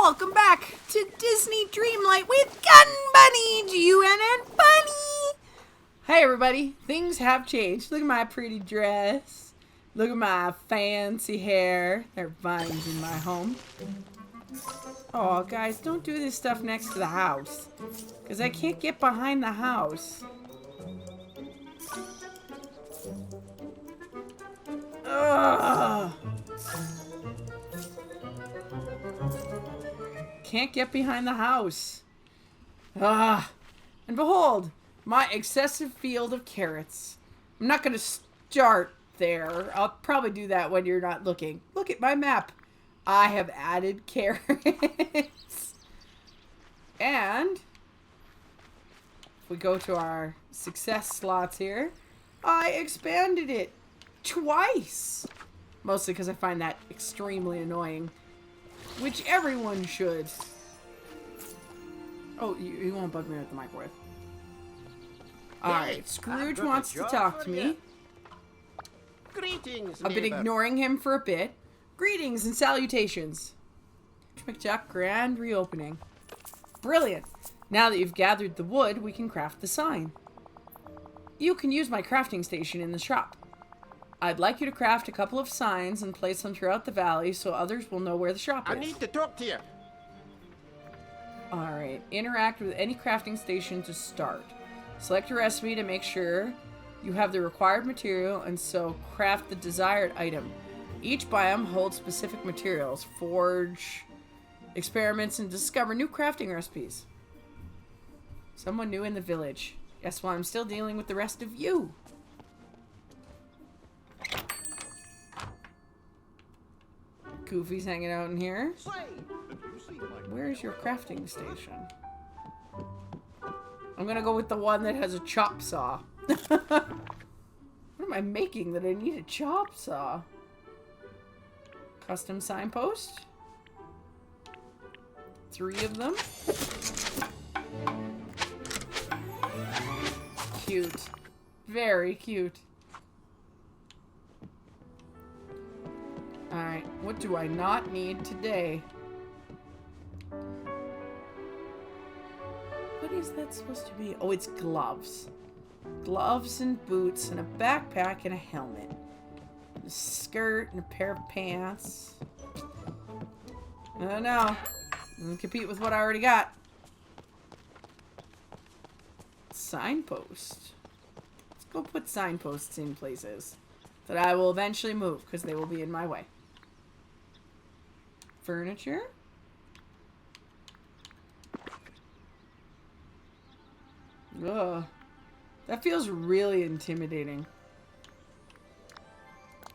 welcome back to Disney Dreamlight with Gun Bunny, G.u.n.n Bunny. Hey everybody, things have changed. Look at my pretty dress. Look at my fancy hair. There are vines in my home. Oh guys, don't do this stuff next to the house, because I can't get behind the house. Ugh. Can't get behind the house. Ah, and behold, my excessive field of carrots. I'm not going to start there. I'll probably do that when you're not looking. Look at my map. I have added carrots. And if we go to our success slots here, I expanded it twice. Mostly because I find that extremely annoying. Which everyone should. Oh, you won't bug me with the microwave. Alright, Scrooge wants to talk to me. Greetings, I've been ignoring him for a bit. Greetings and salutations. McJuck, grand reopening. Brilliant. Now that you've gathered the wood, we can craft the sign. You can use my crafting station in the shop. I'd like you to craft a couple of signs and place them throughout the valley so others will know where the shop is. I need to talk to you. Alright, interact with any crafting station to start. Select a recipe to make sure you have the required material and so craft the desired item. Each biome holds specific materials. Forge experiments and discover new crafting recipes. Someone new in the village. Guess why I'm still dealing with the rest of you. Goofy's hanging out in here. Where's your crafting station? I'm gonna go with the one that has a chop saw. What am I making that I need a chop saw? Custom signpost. 3 of them. Cute. Very cute. Alright, what do I not need today? What is that supposed to be? Oh, it's gloves. Gloves and boots and a backpack and a helmet. A skirt and a pair of pants. I don't know. Doesn't compete with what I already got. Signpost. Let's go put signposts in places that I will eventually move because they will be in my way. Furniture. Ugh. That feels really intimidating. I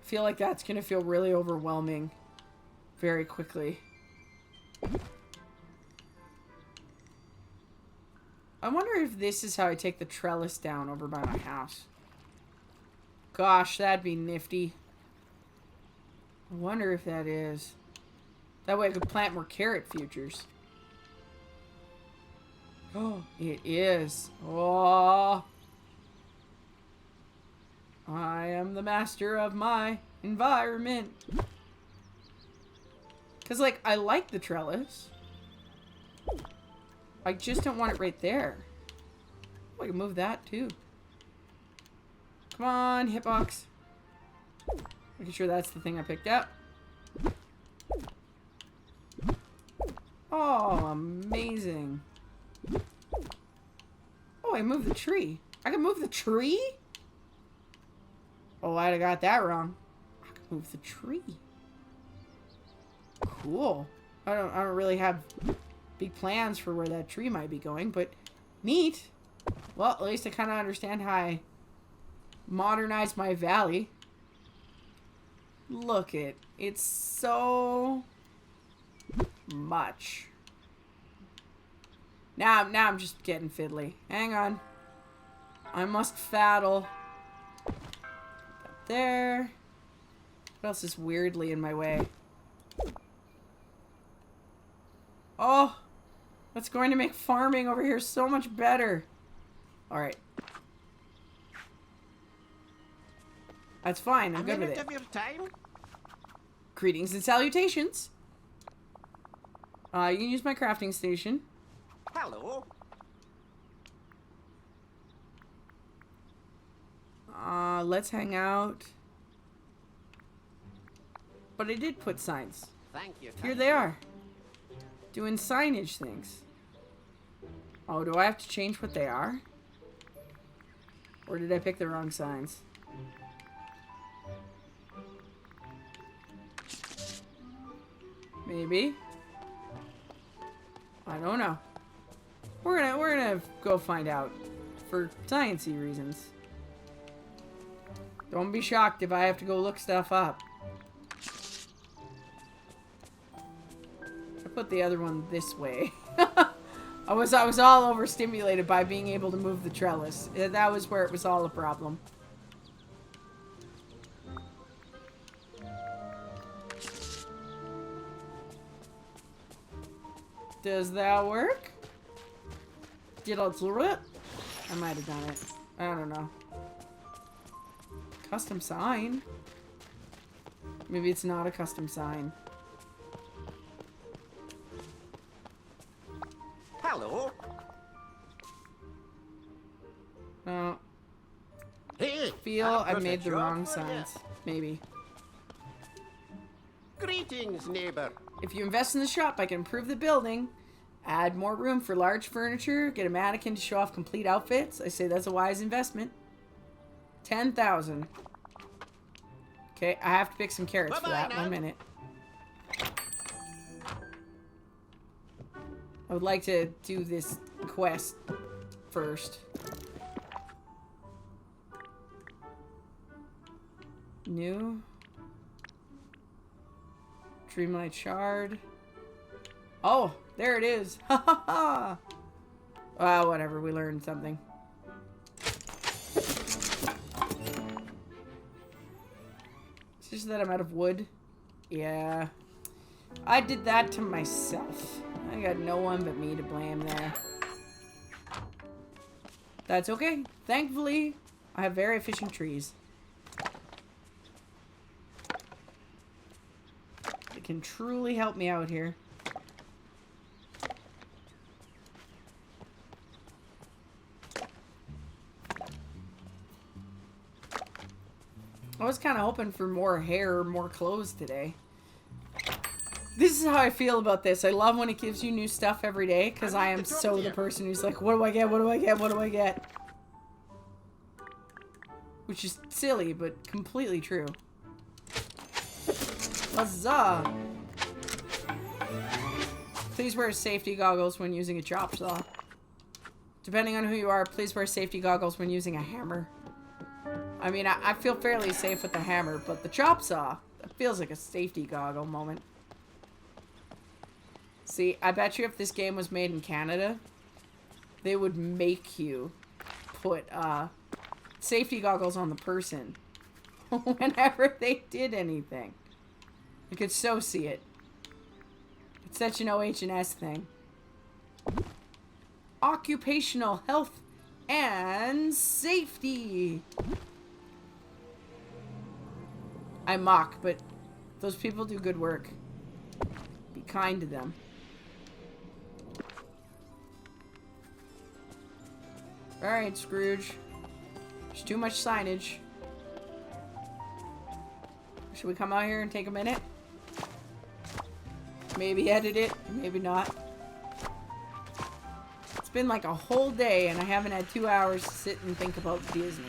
feel like that's gonna feel really overwhelming very quickly. I wonder if this is how I take the trellis down over by my house. Gosh, that'd be nifty. I wonder if that is. That way I could plant more carrot futures. Oh, it is. Oh. I am the master of my environment. Because, like, I like the trellis. I just don't want it right there. Oh, I can move that, too. Come on, hitbox. Making sure that's the thing I picked up. Oh, amazing. Oh, I moved the tree. I can move the tree? Oh, I'd have got that wrong. I can move the tree. Cool. I don't really have big plans for where that tree might be going, but neat. Well, at least I kind of understand how I modernize my valley. Look it. It's so much. Now I'm just getting fiddly. Hang on. I must faddle. Up there. What else is weirdly in my way? Oh, that's going to make farming over here so much better. Alright. That's fine. I'm good with it. Of your time? Greetings and salutations. You can use my crafting station. Hello. Let's hang out. But I did put signs. Thank you. Here they are. Doing signage things. Oh, do I have to change what they are? Or did I pick the wrong signs? Maybe. I don't know. We're gonna go find out for sciencey reasons. Don't be shocked if I have to go look stuff up. I put the other one this way. I was all overstimulated by being able to move the trellis. That was where it was all a problem. Does that work? Did I do it? I might have done it. I don't know. Custom sign? Maybe it's not a custom sign. Hello. No. Hey, Feel I made the wrong signs. Maybe. Greetings, neighbor. If you invest in the shop, I can improve the building, add more room for large furniture, get a mannequin to show off complete outfits. I say that's a wise investment. 10,000. Okay, I have to pick some carrots for that. 1 minute. I would like to do this quest first. New. Dreamlight shard. Oh, there it is. Ha ha ha. Well, whatever. We learned something. It's just that I'm out of wood. Yeah. I did that to myself. I got no one but me to blame there. That's okay. Thankfully, I have very efficient trees. It can truly help me out here. I was kind of hoping for more hair, more clothes today. This is how I feel about this. I love when it gives you new stuff every day, because I am so the person who's like, what do I get? What do I get? What do I get? Which is silly, but completely true. Huzzah! Please wear safety goggles when using a chop saw. Depending on who you are, please wear safety goggles when using a hammer. I mean, I feel fairly safe with the hammer, but the chop saw, that feels like a safety goggle moment. See, I bet you if this game was made in Canada, they would make you put safety goggles on the person whenever they did anything. You could so see it. It's such an OH&S thing. Occupational health and safety. I mock, but those people do good work. Be kind to them. Alright, Scrooge. There's too much signage. Should we come out here and take a minute? Maybe edit it, maybe not. It's been like a whole day and I haven't had 2 hours to sit and think about Disney.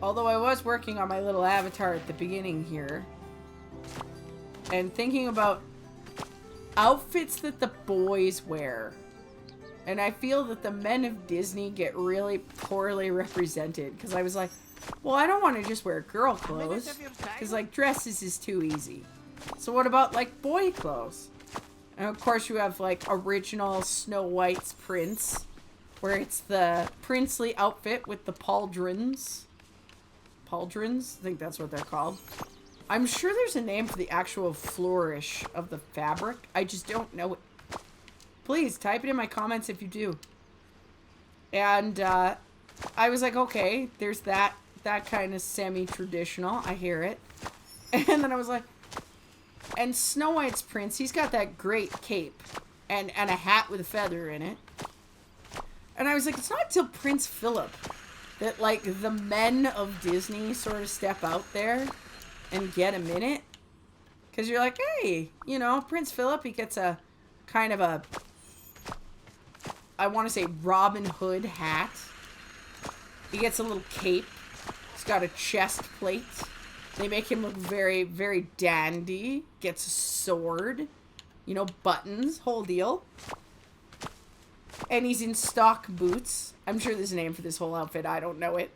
Although I was working on my little avatar at the beginning here. And thinking about outfits that the boys wear. And I feel that the men of Disney get really poorly represented. Because I was like, well, I don't want to just wear girl clothes. Because, like, dresses is too easy. So what about, like, boy clothes? And, of course, you have, like, original Snow White's prince. Where it's the princely outfit with the pauldrons. Pauldrons? I think that's what they're called. I'm sure there's a name for the actual flourish of the fabric. I just don't know it. Please, type it in my comments if you do. And, I was like, okay, there's that kind of semi-traditional. I hear it. And then I was like, And Snow White's prince, he's got that great cape and a hat with a feather in it. And I was like, it's not until Prince Philip that, like, the men of Disney sort of step out there and get a minute. Because you're like, hey, you know, Prince Philip, he gets a kind of a, I want to say Robin Hood hat. He gets a little cape. He's got a chest plate. They make him look very, very dandy. Gets a sword. You know, buttons. Whole deal. And he's in stock boots. I'm sure there's a name for this whole outfit. I don't know it.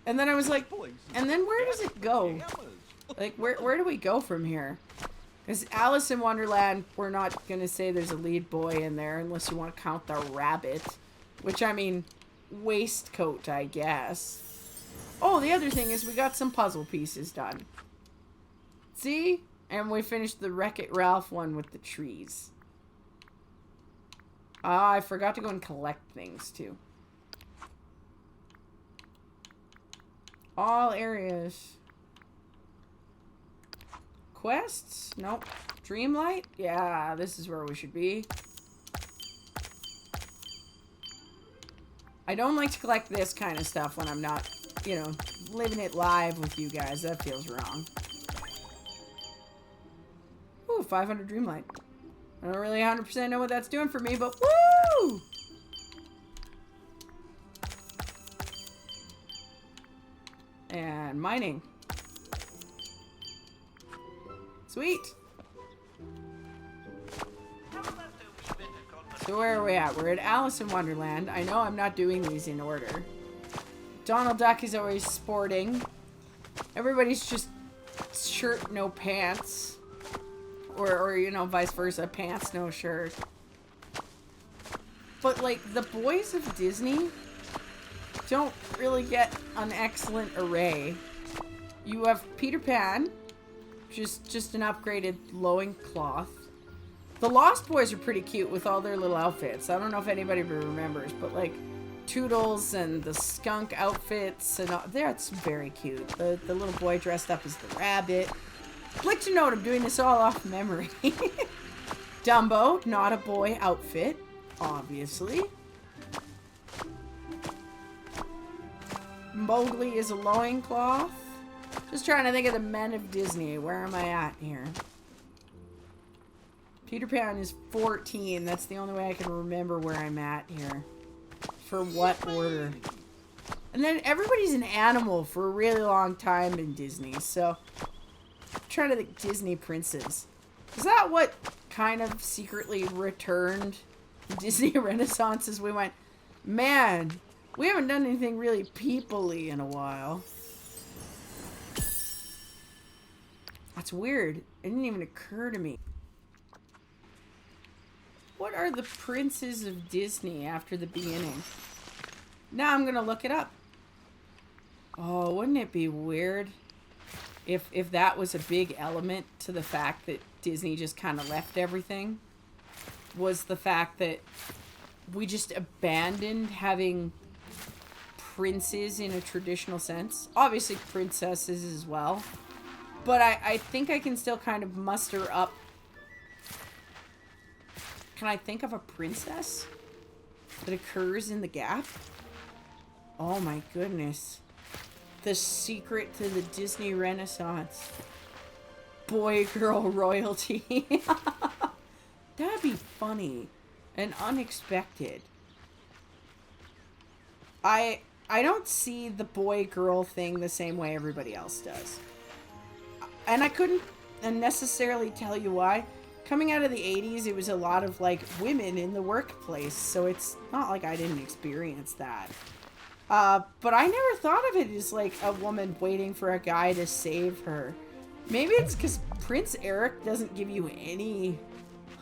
And then I was like, and then where does it go? Like, where do we go from here? Because Alice in Wonderland, we're not going to say there's a lead boy in there unless you want to count the rabbit. Which, I mean, waistcoat, I guess. Oh, the other thing is we got some puzzle pieces done. See? And we finished the Wreck-It Ralph one with the trees. Ah, I forgot to go and collect things, too. All areas. Quests? Nope. Dreamlight? Yeah, this is where we should be. I don't like to collect this kind of stuff when I'm not, you know, living it live with you guys. That feels wrong. Ooh, 500 Dreamlight. I don't really 100% know what that's doing for me, but woo! And mining. Sweet. So where are we at? We're at Alice in Wonderland. I know I'm not doing these in order. Donald Duck is always sporting. Everybody's just shirt, no pants. Or, you know, vice versa. Pants, no shirt. But, like, the boys of Disney don't really get an excellent array. You have Peter Pan, just an upgraded loincloth. The Lost Boys are pretty cute with all their little outfits. I don't know if anybody remembers, but, like, Toodles and the skunk outfits and all, that's very cute. The little boy dressed up as the rabbit. I'd like to note I'm doing this all off memory. Dumbo, not a boy outfit, obviously. Mowgli is a loincloth. Just trying to think of the men of Disney. Where am I at here? Peter Pan is 14. That's the only way I can remember where I'm at here. For what order? And then everybody's an animal for a really long time in Disney, so I'm trying to think Disney princes. Is that what kind of secretly returned Disney Renaissance as we went, man, we haven't done anything really people-y in a while. That's weird. It didn't even occur to me. What are the princes of Disney after the beginning? Now I'm gonna look it up. Oh, wouldn't it be weird if that was a big element to the fact that Disney just kind of left everything? Was the fact that we just abandoned having princes in a traditional sense. Obviously princesses as well. But I think I can still kind of muster up. Can I think of a princess that occurs in the gap? Oh my goodness. The secret to the Disney Renaissance. Boy-girl royalty. That'd be funny and unexpected. I don't see the boy-girl thing the same way everybody else does. And I couldn't necessarily tell you why. Coming out of the 80s, it was a lot of, like, women in the workplace, so it's not like I didn't experience that. But I never thought of it as, like, a woman waiting for a guy to save her. Maybe it's because Prince Eric doesn't give you any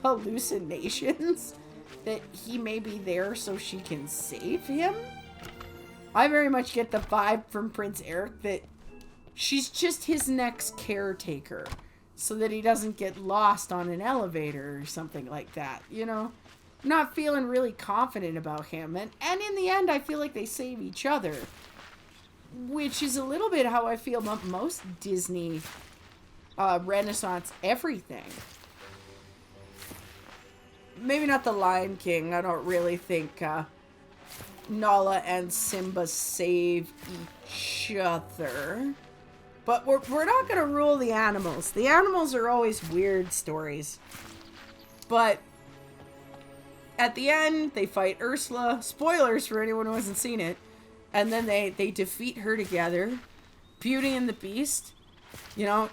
hallucinations that he may be there so she can save him. I very much get the vibe from Prince Eric that she's just his next caretaker so that he doesn't get lost on an elevator or something like that, you know? I'm not feeling really confident about him. And in the end, I feel like they save each other. Which is a little bit how I feel about most Disney Renaissance everything. Maybe not the Lion King. I don't really think Nala and Simba save each other. But we're not going to rule the animals. The animals are always weird stories. But at the end, they fight Ursula. Spoilers for anyone who hasn't seen it. And then they defeat her together. Beauty and the Beast. You know,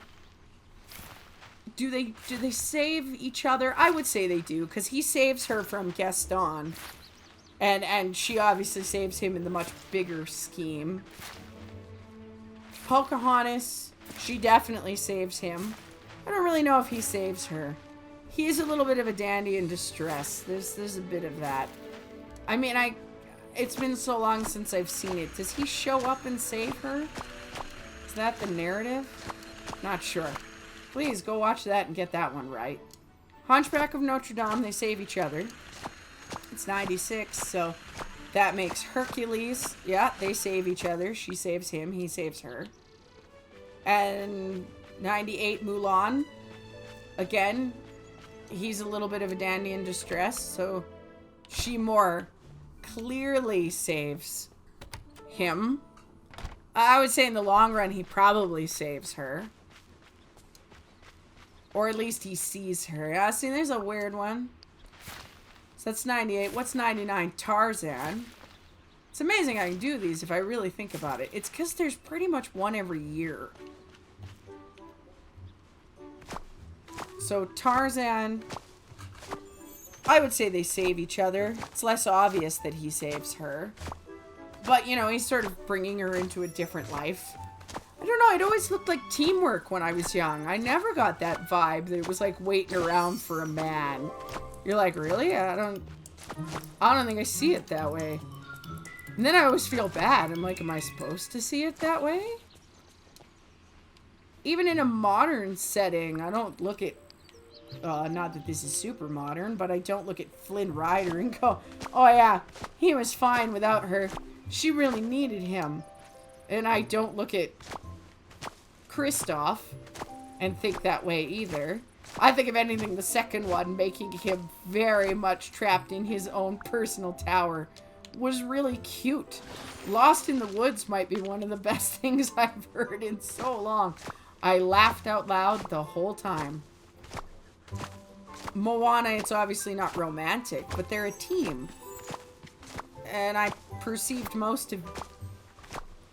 do they save each other? I would say they do, because he saves her from Gaston. And she obviously saves him in the much bigger scheme. Pocahontas, she definitely saves him. I don't really know if he saves her. He's a little bit of a dandy in distress. There's a bit of that. I mean, it's been so long since I've seen it. Does he show up and save her? Is that the narrative? Not sure. Please go watch that and get that one right. Hunchback of Notre Dame, they save each other. It's 96, so that makes Hercules. Yeah, they save each other. She saves him, he saves her. And 98, Mulan. Again, he's a little bit of a dandy in distress, so she more clearly saves him. I would say in the long run, he probably saves her. Or at least he sees her. See, there's a weird one. So that's 98. What's 99? Tarzan. It's amazing I can do these if I really think about it. It's because there's pretty much one every year. So Tarzan, I would say they save each other. It's less obvious that he saves her. But, you know, he's sort of bringing her into a different life. I don't know, it always looked like teamwork when I was young. I never got that vibe that it was like waiting around for a man. You're like, really? I don't think I see it that way. And then I always feel bad. I'm like, am I supposed to see it that way? Even in a modern setting, I don't look at, not that this is super modern, but I don't look at Flynn Rider and go, oh yeah, he was fine without her. She really needed him. And I don't look at Kristoff and think that way either. I think, if anything, the second one, making him very much trapped in his own personal tower, was really cute. Lost in the Woods might be one of the best things I've heard in so long. I laughed out loud the whole time. Moana, it's obviously not romantic, but they're a team. And I perceived most of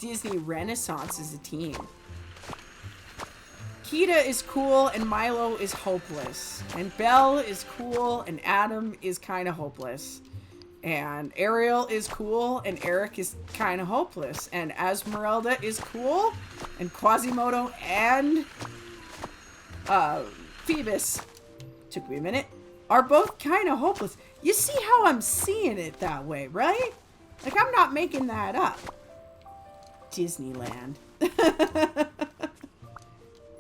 Disney Renaissance as a team. Kida is cool and Milo is hopeless. And Belle is cool and Adam is kind of hopeless. And Ariel is cool and Eric is kind of hopeless. And Esmeralda is cool and Quasimodo and Phoebus, took me a minute, are both kind of hopeless. You see how I'm seeing it that way, right? Like, I'm not making that up. Disneyland.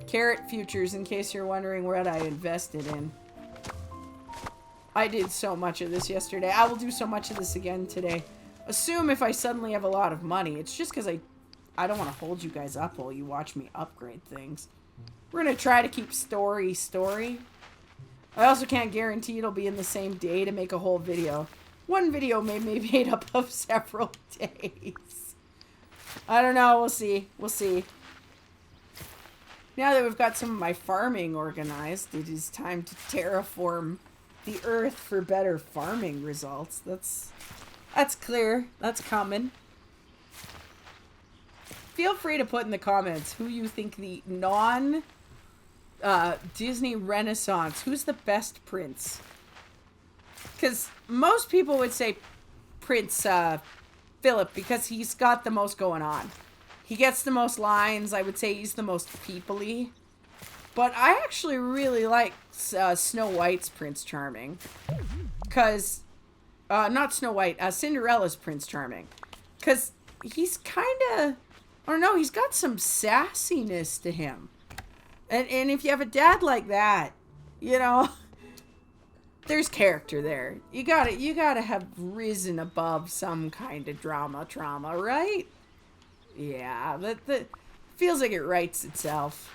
Carrot futures, in case you're wondering what I invested in. I did so much of this yesterday. I will do so much of this again today. Assume if I suddenly have a lot of money, it's just because I don't want to hold you guys up while you watch me upgrade things. We're going to try to keep story. I also can't guarantee it'll be in the same day to make a whole video. One video may be made up of several days. I don't know. We'll see. We'll see. Now that we've got some of my farming organized, it is time to terraform the earth for better farming results. That's clear. That's coming. Feel free to put in the comments who you think the Disney Renaissance, who's the best prince? Because most people would say Prince Philip, because he's got the most going on. He gets the most lines. I would say he's the most people-y. But I actually really like Snow White's Prince Charming. Because, not Snow White, Cinderella's Prince Charming. Because he's kind of, I don't know, he's got some sassiness to him. And if you have a dad like that, you know, there's character there. You gotta have risen above some kind of trauma, right? Yeah, that feels like it writes itself.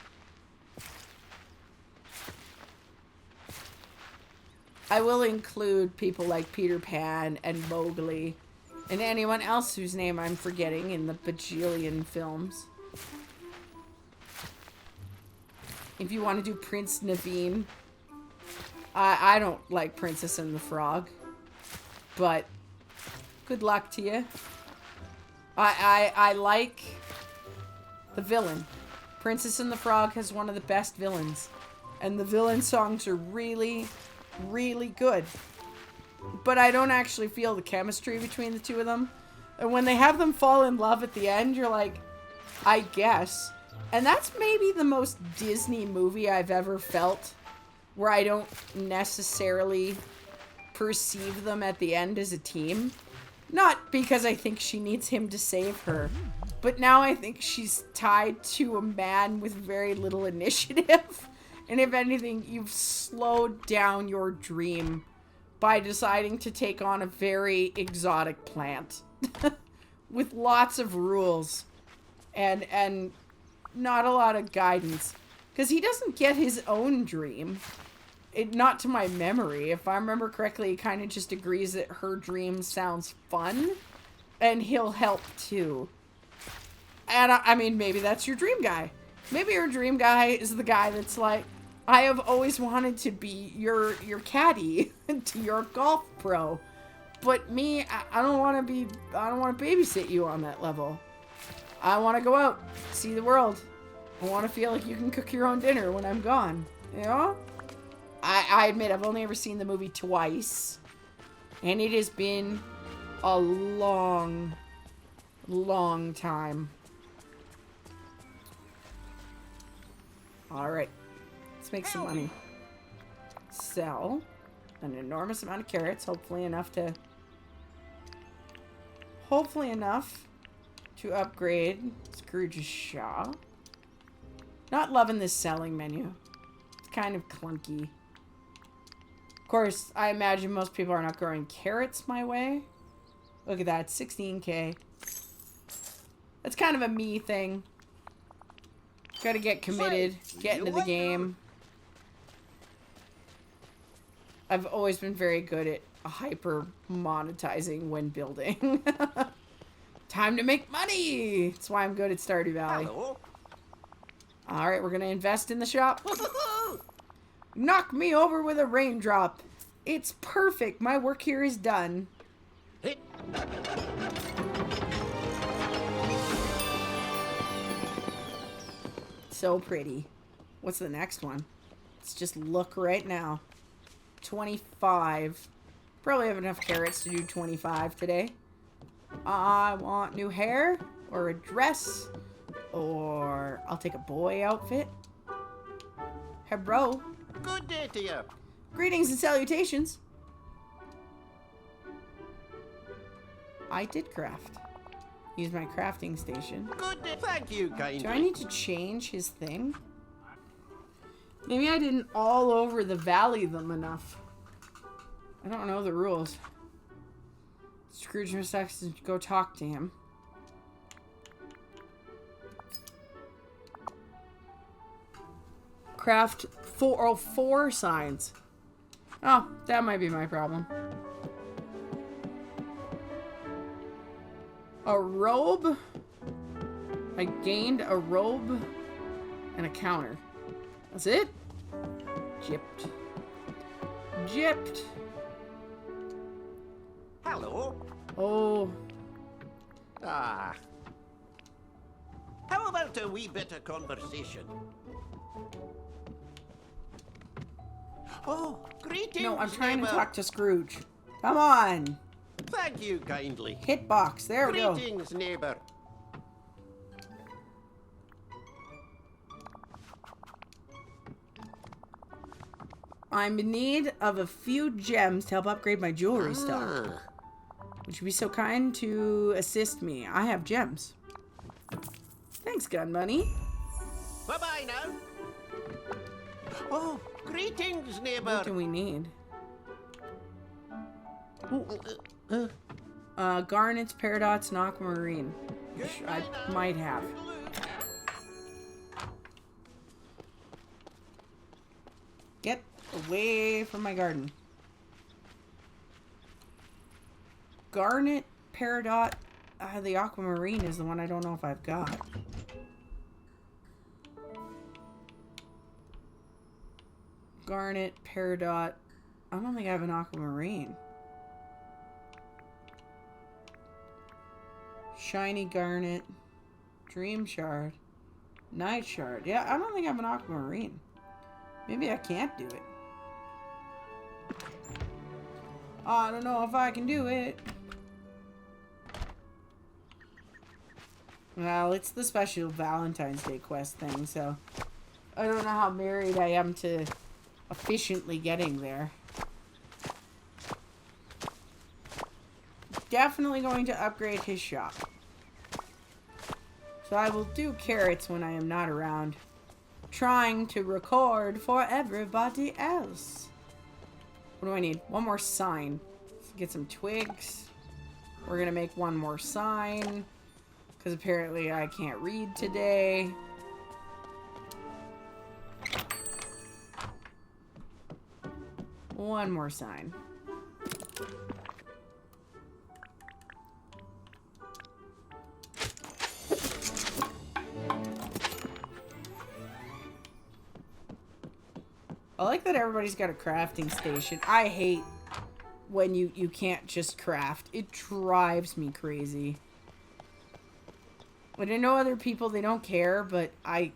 I will include people like Peter Pan and Mowgli and anyone else whose name I'm forgetting in the bajillion films. If you want to do Prince Naveen, I don't like Princess and the Frog, but good luck to you. I like the villain. Princess and the Frog has one of the best villains, and the villain songs are really, really good. But I don't actually feel the chemistry between the two of them. And when they have them fall in love at the end, you're like, I guess. And that's maybe the most Disney movie I've ever felt, where I don't necessarily perceive them at the end as a team. Not because I think she needs him to save her, but now I think she's tied to a man with very little initiative. And if anything, you've slowed down your dream by deciding to take on a very exotic plant with lots of rules and not a lot of guidance, because he doesn't get his own dream. Not to my memory. If I remember correctly, he kind of just agrees that her dream sounds fun, and he'll help too. And I mean, maybe that's your dream guy. Maybe your dream guy is the guy that's like, I have always wanted to be your caddy to your golf pro, but me, I don't want to babysit you on that level. I want to go out, see the world. I want to feel like you can cook your own dinner when I'm gone. You know? I admit I've only ever seen the movie twice, and it has been a long, long time. All right, let's make some money. Sell an enormous amount of carrots, hopefully enough to upgrade Scrooge's shop. Not loving this selling menu. It's kind of clunky. Of course, I imagine most people are not growing carrots my way. Look at that, 16k. That's kind of a me thing. Gotta get committed, get into the game. I've always been very good at hyper monetizing when building. Time to make money! That's why I'm good at Stardew Valley. Hello. Alright, we're gonna invest in the shop. Knock me over with a raindrop. It's perfect. My work here is done. Hit. So pretty. What's the next one? Let's just look right now. 25. Probably have enough carrots to do 25 today. I want new hair or a dress, or I'll take a boy outfit. Hey, bro. Good day to you. Greetings and salutations. I did craft. Use my crafting station. Good day. Thank you, kindly. Do I need to change his thing? Maybe I didn't all over the valley them enough. I don't know the rules. Scrooge must actually go talk to him. Craft four signs. Oh, that might be my problem. A robe. I gained a robe and a counter. That's it? Gypped. Gypped. Hello. Oh. Ah. How about a wee bit of conversation? Oh, greetings, No, I'm trying to neighbour. talk to Scrooge. Come on. Thank you kindly. Hitbox. There we go. Greetings, neighbour. I'm in need of a few gems to help upgrade my jewelry stock. Would you be so kind to assist me? I have gems. Thanks, Gun Money. Bye-bye now. Oh, greetings, neighbour. What do we need? Garnets, Paradots, and Aquamarine. Which I might have. Get away from my garden. Garnet, Peridot. The aquamarine is the one I don't know if I've got. Garnet, Peridot. I don't think I have an aquamarine. Shiny Garnet. Dream Shard. Night Shard. Yeah, I don't think I have an aquamarine. Maybe I can't do it. I don't know if I can do it. Well, it's the special Valentine's Day quest thing, so I don't know how married I am to efficiently getting there. Definitely going to upgrade his shop. So I will do carrots when I am not around, trying to record for everybody else. What do I need? One more sign. Let's get some twigs. We're gonna make one more sign, because apparently I can't read today. One more sign. I like that everybody's got a crafting station. I hate when you can't just craft. It drives me crazy. But I know other people, they don't care, but I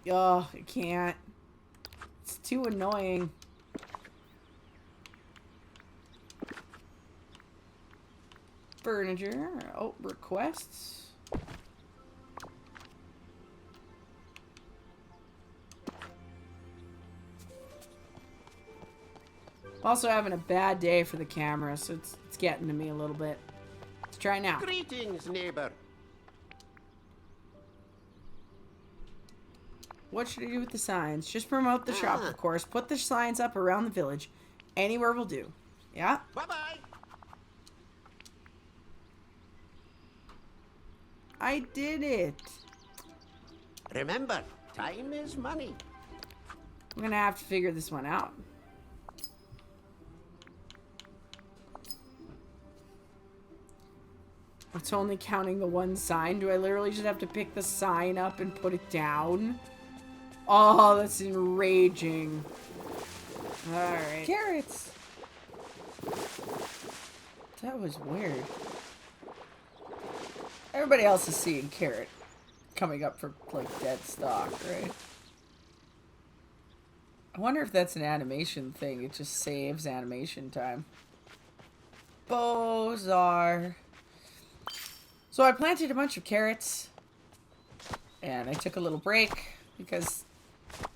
can't. It's too annoying. Furniture. Oh, requests. I'm also having a bad day for the camera, so it's getting to me a little bit. Let's try now. Greetings, neighbor. What should I do with the signs? Just promote the shop, of course. Put the signs up around the village. Anywhere will do. Yeah? Bye-bye. I did it. Remember, time is money. I'm gonna have to figure this one out. It's only counting the one sign. Do I literally just have to pick the sign up and put it down? Oh, that's enraging. Alright. Carrots! That was weird. Everybody else is seeing carrot coming up for, like, dead stock, right? I wonder if that's an animation thing. It just saves animation time. Bozar. So I planted a bunch of carrots, and I took a little break, because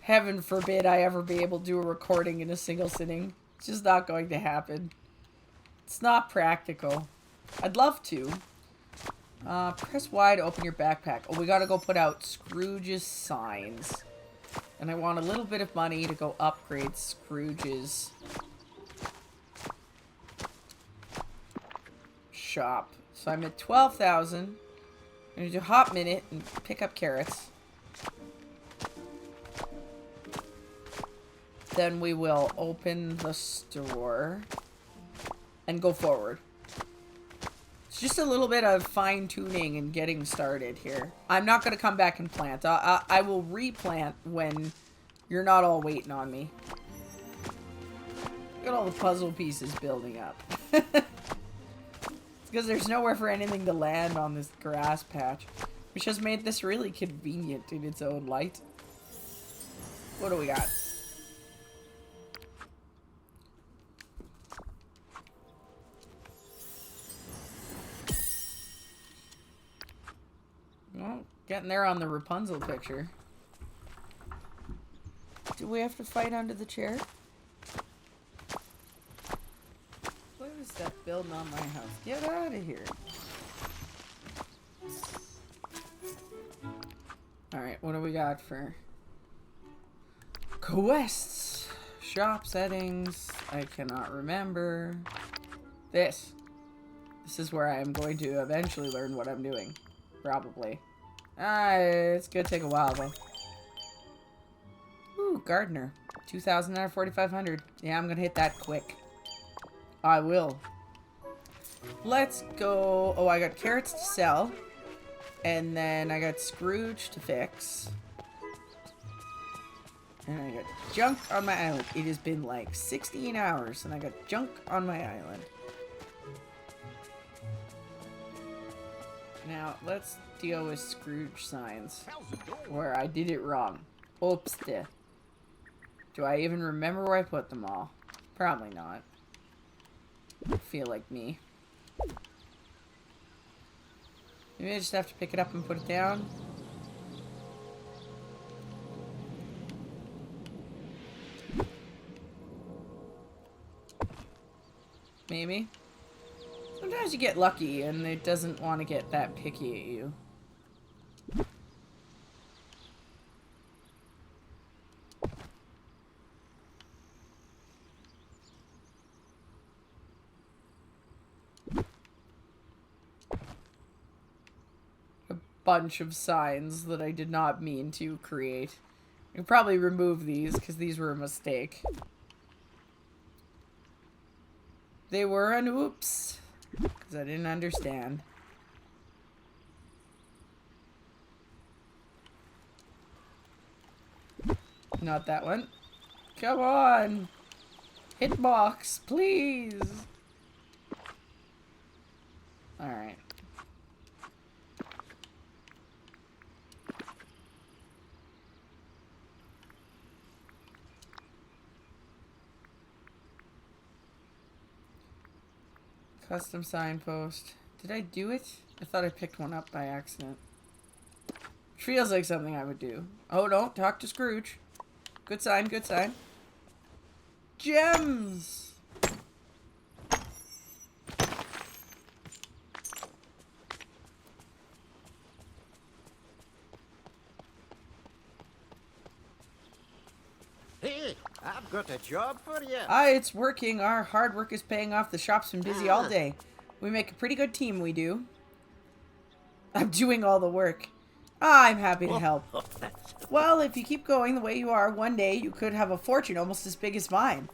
heaven forbid I ever be able to do a recording in a single sitting. It's just not going to happen. It's not practical. I'd love to. Press Y to open your backpack. Oh, we gotta go put out Scrooge's signs. And I want a little bit of money to go upgrade Scrooge's shop. So I'm at 12,000. I'm gonna do a hot minute and pick up carrots. Then we will open the store and go forward. It's just a little bit of fine-tuning and getting started here. I'm not gonna come back and plant. I will replant when you're not all waiting on me. Look at all the puzzle pieces building up. Because there's nowhere for anything to land on this grass patch, which has made this really convenient in its own light. What do we got? Well, getting there on the Rapunzel picture. Do we have to fight under the chair? What is that building on my house? Get out of here. Alright, what do we got for quests? Shop settings. I cannot remember. This. This is where I am going to eventually learn what I'm doing. Probably. It's gonna take a while though. Ooh, gardener. 2,000 out of 4,500. Yeah, I'm gonna hit that quick. I will. Let's go. Oh, I got carrots to sell. And then I got Scrooge to fix. And I got junk on my island. It has been like 16 hours and I got junk on my island. Now, let's deal with Scrooge signs. Where I did it wrong. Oops. Do I even remember where I put them all? Probably not. I feel like me. Maybe I just have to pick it up and put it down. Maybe. Sometimes you get lucky and it doesn't want to get that picky at you. A bunch of signs that I did not mean to create. I could probably remove these because these were a mistake. They were an oops. Because I didn't understand. Not that one. Come on. Hitbox, please. Alright. Custom signpost. Did I do it? I thought I picked one up by accident. Feels like something I would do. Oh, don't talk to Scrooge. Good sign, good sign. Gems! Hey, I've got a job for you. It's working. Our hard work is paying off. The shop's been busy all day. We make a pretty good team, we do. I'm doing all the work. I'm happy to help. Well, if you keep going the way you are, one day you could have a fortune almost as big as mine.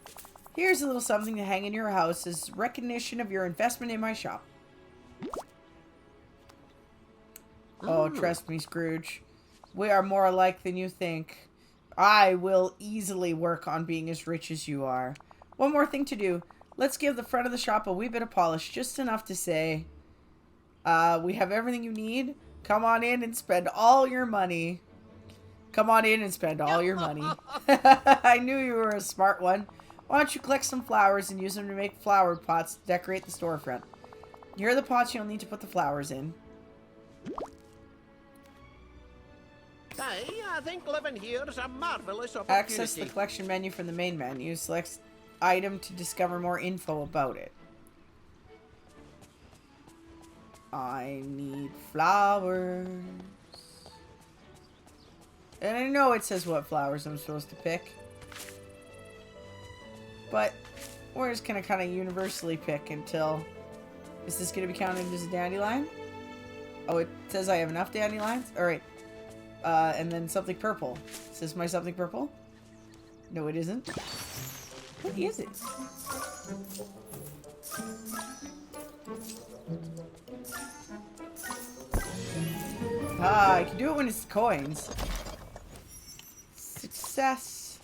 Here's a little something to hang in your house as recognition of your investment in my shop. Oh, trust me, Scrooge. We are more alike than you think. I will easily work on being as rich as you are. One more thing to do. Let's give the front of the shop a wee bit of polish, just enough to say, we have everything you need. Come on in and spend all your money. Come on in and spend all your money. I knew you were a smart one. Why don't you collect some flowers and use them to make flower pots to decorate the storefront? Here are the pots you'll need to put the flowers in. I think living here is a marvelous opportunity. Access the collection menu from the main menu. Select item to discover more info about it. I need flowers. And I know it says what flowers I'm supposed to pick. But we're just going to kind of universally pick until... Is this going to be counted as a dandelion? Oh, it says I have enough dandelions? Alright. And then something purple. Is this my something purple? No, it isn't. What is it? I can do it when it's coins. Success.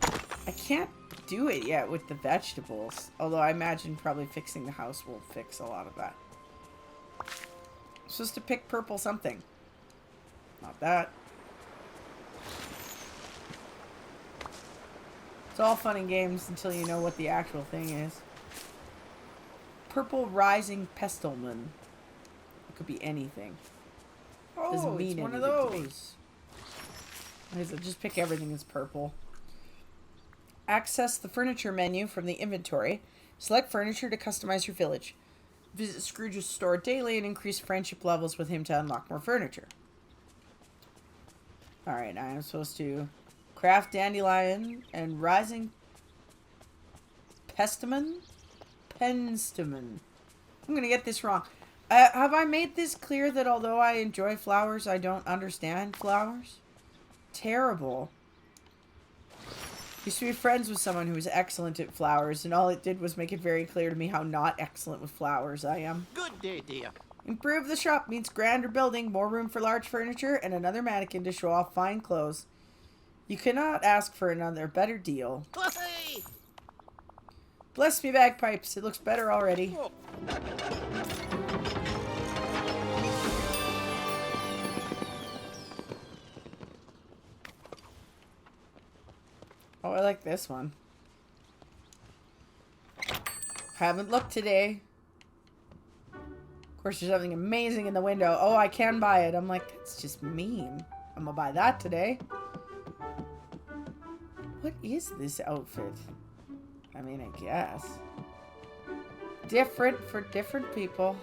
I can't do it yet with the vegetables. Although I imagine probably fixing the house will fix a lot of that. I'm supposed to pick purple something. Not that. It's all fun and games until you know what the actual thing is. Purple Rising Pestilman. It could be anything. Doesn't mean it's one of those. Just pick everything that's purple. Access the furniture menu from the inventory. Select furniture to customize your village. Visit Scrooge's store daily and increase friendship levels with him to unlock more furniture. Alright, I am supposed to craft dandelion and rising pestamon? Penstamon. I'm gonna get this wrong. Have I made this clear that although I enjoy flowers, I don't understand flowers? Terrible. Used to be friends with someone who was excellent at flowers, and all it did was make it very clear to me how not excellent with flowers I am. Good day, dear. Improve the shop means grander building, more room for large furniture, and another mannequin to show off fine clothes. You cannot ask for another better deal. Hey! Bless me bagpipes, it looks better already. Oh. Oh, I like this one. Haven't looked today. Of course, there's something amazing in the window. Oh, I can buy it. I'm like, that's just mean. I'm gonna buy that today. What is this outfit? I mean, I guess. Different for different people.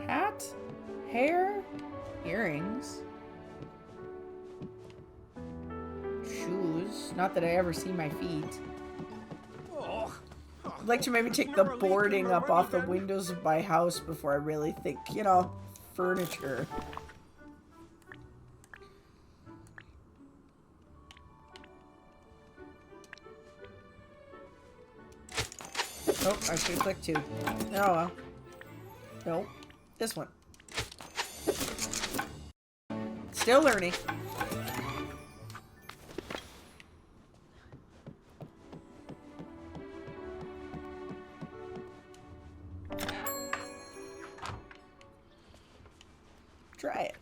Hat? Hair? Earrings? Shoes? Not that I ever see my feet. Oh. I'd like to maybe take the boarding up off the windows of my house before I really think, you know, furniture. Nope, I should have clicked two. Oh well. Nope. This one. Still learning. Try it.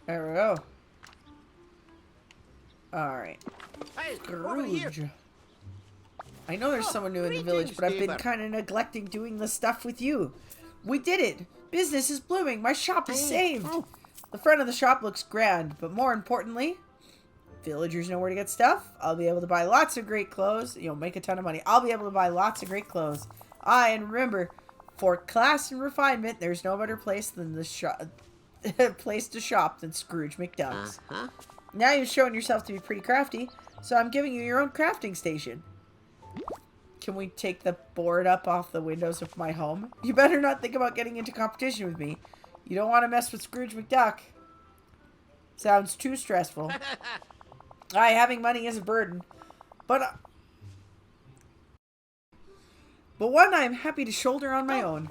There we go. Alright. Hey, over here. Scrooge. I know there's someone new in the village, but I've been kind of neglecting doing the stuff with you. We did it! Business is blooming! My shop is saved! The front of the shop looks grand, but more importantly, villagers know where to get stuff. I'll be able to buy lots of great clothes. You know, make a ton of money. I'll be able to buy lots of great clothes. And remember, for class and refinement, there's no better place than the shop. Place to shop than Scrooge McDuck's. Now you've shown yourself to be pretty crafty, so I'm giving you your own crafting station. Can we take the board up off the windows of my home? You better not think about getting into competition with me. You don't want to mess with Scrooge McDuck. Sounds too stressful. Having money is a burden, but one I'm happy to shoulder on my own.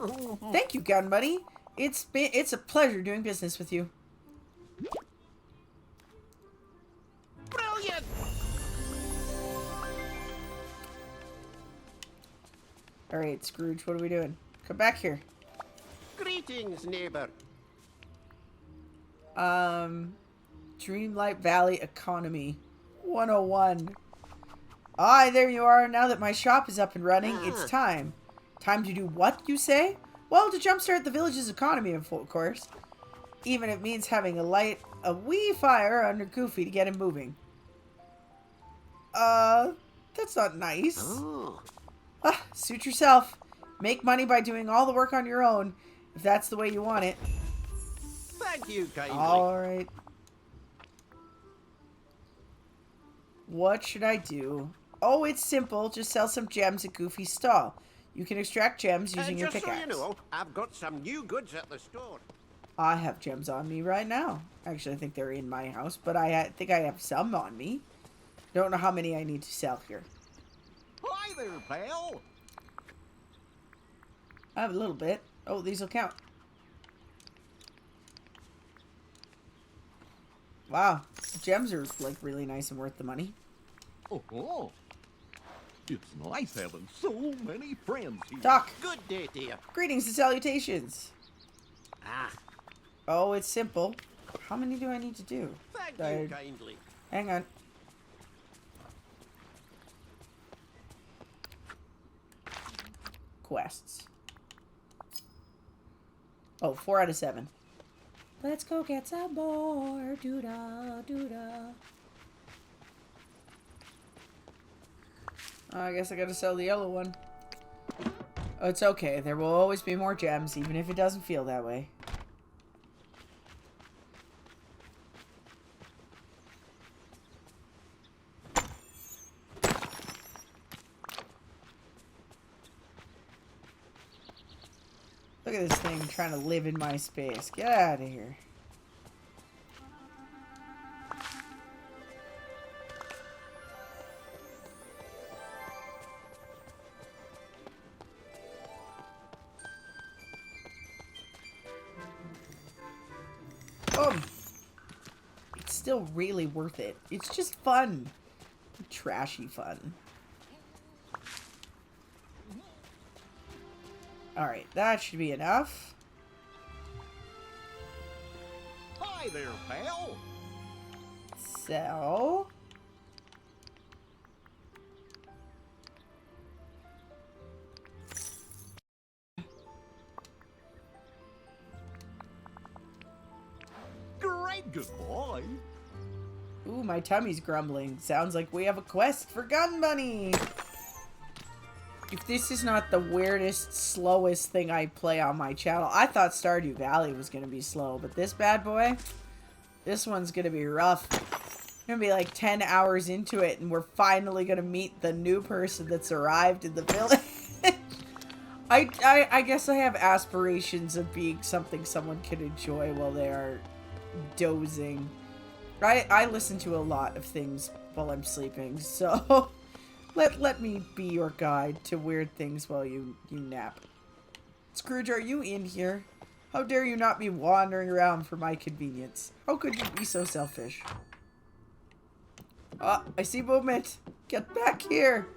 Thank you, Gun Buddy. It's a pleasure doing business with you. Brilliant! Alright, Scrooge, what are we doing? Come back here. Greetings, neighbor. Dreamlight Valley Economy 101. Ah, there you are. Now that my shop is up and running, it's time. Time to do what, you say? Well, to jumpstart the village's economy, of course. Even if it means having a wee fire under Goofy to get him moving. That's not nice. Oh. Suit yourself. Make money by doing all the work on your own, if that's the way you want it. Thank you kindly. Alright. What should I do? Oh, it's simple. Just sell some gems at Goofy's stall. You can extract gems using your just pickaxe. so you know, I've got some new goods at the store. I have gems on me right now. Actually, I think they're in my house, but I think I have some on me. Don't know how many I need to sell here. Hi there, pal. I have a little bit. Oh, these will count. Wow, the gems are like really nice and worth the money. Oh, it's nice having so many friends here. Doc, Good day, dear. greetings and salutations. Ah, Oh, it's simple. How many do I need to do? thank I- you kindly. Hang on. Quests. Oh, 4 out of 7. Let's go get some more. Doo-da, doo-da. I guess I gotta sell the yellow one. Oh, it's okay. There will always be more gems, even if it doesn't feel that way. Look at this thing trying to live in my space. Get out of here. Boom. It's still really worth it. It's just fun. Trashy fun. Alright, that should be enough. Hi there, pal. So... Great goodbye. Ooh, my tummy's grumbling. Sounds like we have a quest for gun money. If this is not the weirdest, slowest thing I play on my channel, I thought Stardew Valley was going to be slow, but this bad boy, this one's going to be rough. Going to be like 10 hours into it, and we're finally going to meet the new person that's arrived in the village. I guess I have aspirations of being something someone can enjoy while they are dozing. I listen to a lot of things while I'm sleeping, so let me be your guide to weird things while you nap. Scrooge, are you in here? How dare you not be wandering around for my convenience? How could you be so selfish? Ah, I see movement. Get back here.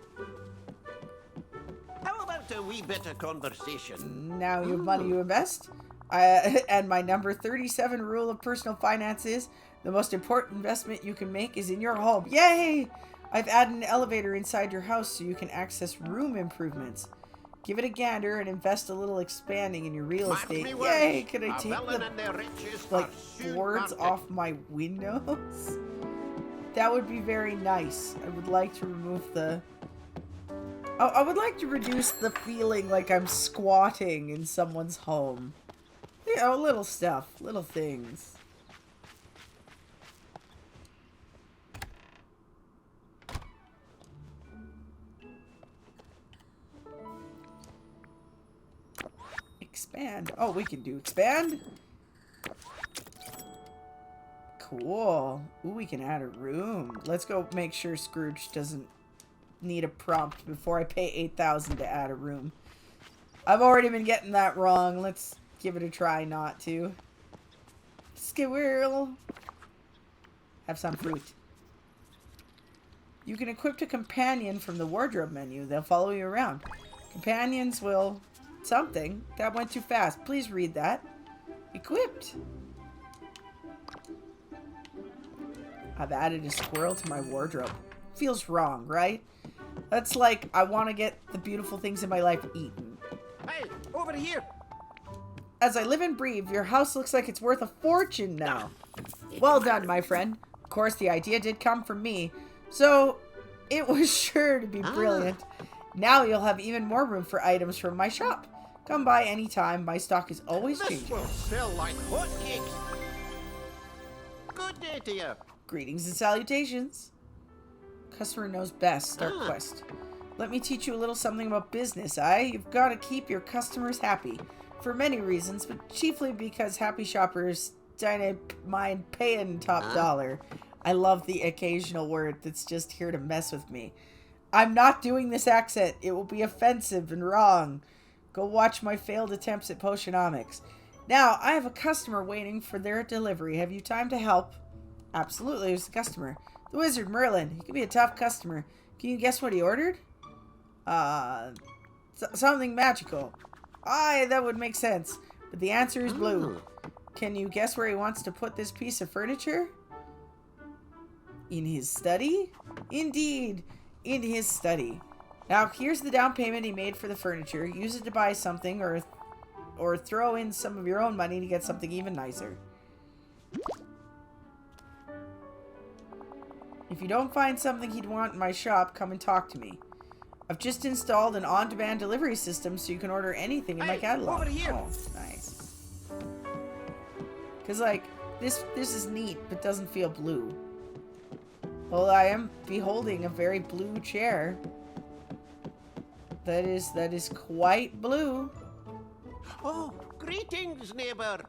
How about a wee bit of conversation? Now you have money you invest. And my number 37 rule of personal finance is the most important investment you can make is in your home. Yay! I've added an elevator inside your house so you can access room improvements. Give it a gander and invest a little expanding in your real estate. Yay! Can I take the boards off my windows? That would be very nice. I would like to remove the... I would like to reduce the feeling like I'm squatting in someone's home. You know, little stuff. Little things. Expand. Oh, we can do expand. Cool. Ooh, we can add a room. Let's go make sure Scrooge doesn't need a prompt before I pay 8,000 to add a room. I've already been getting that wrong. Let's give it a try not to. Squirrel. Have some fruit. You can equip a companion from the wardrobe menu. They'll follow you around. Companions will... something. That went too fast. Please read that. Equipped. I've added a squirrel to my wardrobe. Feels wrong, right? That's like, I want to get the beautiful things in my life eaten. Hey, over here. As I live and breathe, your house looks like it's worth a fortune now. Well done, my friend. Of course, the idea did come from me, so it was sure to be brilliant. Now you'll have even more room for items from my shop. Come by anytime. My stock is always This changing. will sell like hotcakes. Good day to you. Greetings and salutations. Customer knows best. Start quest. Let me teach you a little something about business, You've got to keep your customers happy. For many reasons, but chiefly because happy shoppers don't mind paying top dollar. I love the occasional word that's just here to mess with me. I'm not doing this accent. It will be offensive and wrong. Go watch my failed attempts at Potionomics. Now, I have a customer waiting for their delivery. Have you time to help? Absolutely, there's the customer. The wizard, Merlin. He could be a tough customer. Can you guess what he ordered? Something magical. Aye, that would make sense. But the answer is blue. Can you guess where he wants to put this piece of furniture? In his study? Indeed, in his study. Now, here's the down payment he made for the furniture. Use it to buy something or throw in some of your own money to get something even nicer. If you don't find something he'd want in my shop, come and talk to me. I've just installed an on-demand delivery system so you can order anything in my catalog. Over here. Oh, nice. Because, like, this is neat, but doesn't feel blue. Well, I am beholding a very blue chair. That is quite blue. Oh, greetings, neighbor.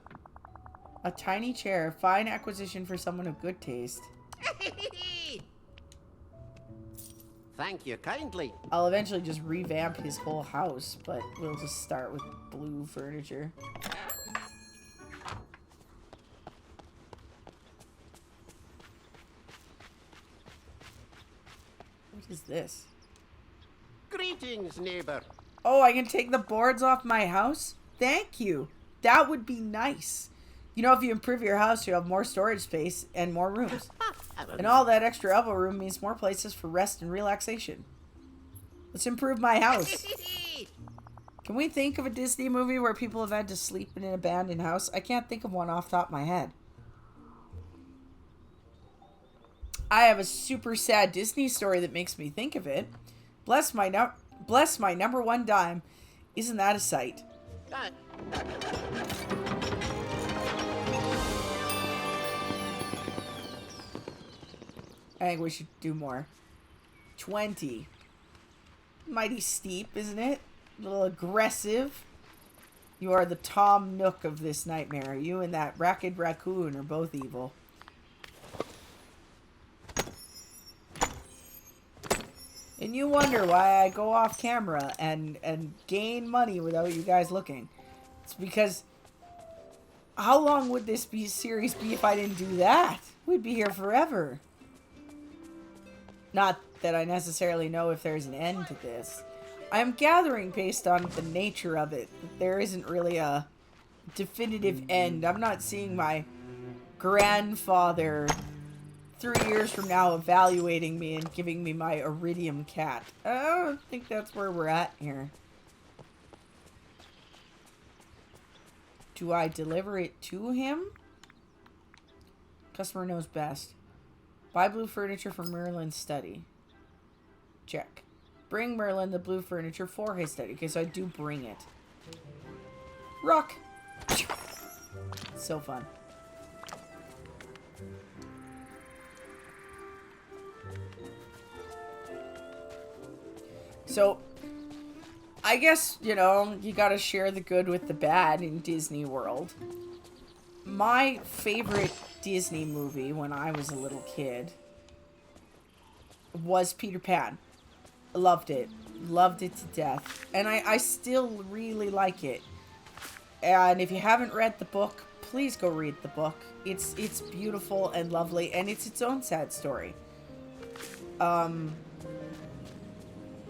A tiny chair. Fine acquisition for someone of good taste. Thank you kindly. I'll eventually just revamp his whole house, but we'll just start with blue furniture. What is this? Greetings, neighbor. Oh, I can take the boards off my house? Thank you. That would be nice. You know, if you improve your house, you have more storage space and more rooms. And all that extra elbow room means more places for rest and relaxation. Let's improve my house. Can we think of a Disney movie where people have had to sleep in an abandoned house? I can't think of one off the top of my head. I have a super sad Disney story that makes me think of it. Bless my number one dime. Isn't that a sight? I think we should do more. 20. Mighty steep, isn't it? A little aggressive. You are the Tom Nook of this nightmare. You and that ragged raccoon are both evil. And you wonder why I go off camera and gain money without you guys looking. It's because how long would this series be if I didn't do that? We'd be here forever. Not that I necessarily know if there's an end to this. I'm gathering based on the nature of it. There isn't really a definitive end. I'm not seeing my grandfather 3 years from now evaluating me and giving me my iridium cat. I don't think that's where we're at here. Do I deliver it to him? Customer knows best. Buy blue furniture from Merlin's study. Check. Bring Merlin the blue furniture for his study. Okay, so I do bring it. Rock! So fun. So, I guess, you know, you gotta share the good with the bad in Disney World. My favorite Disney movie when I was a little kid was Peter Pan. Loved it. Loved it to death. And I still really like it. And if you haven't read the book, please go read the book. It's beautiful and lovely, and it's its own sad story. And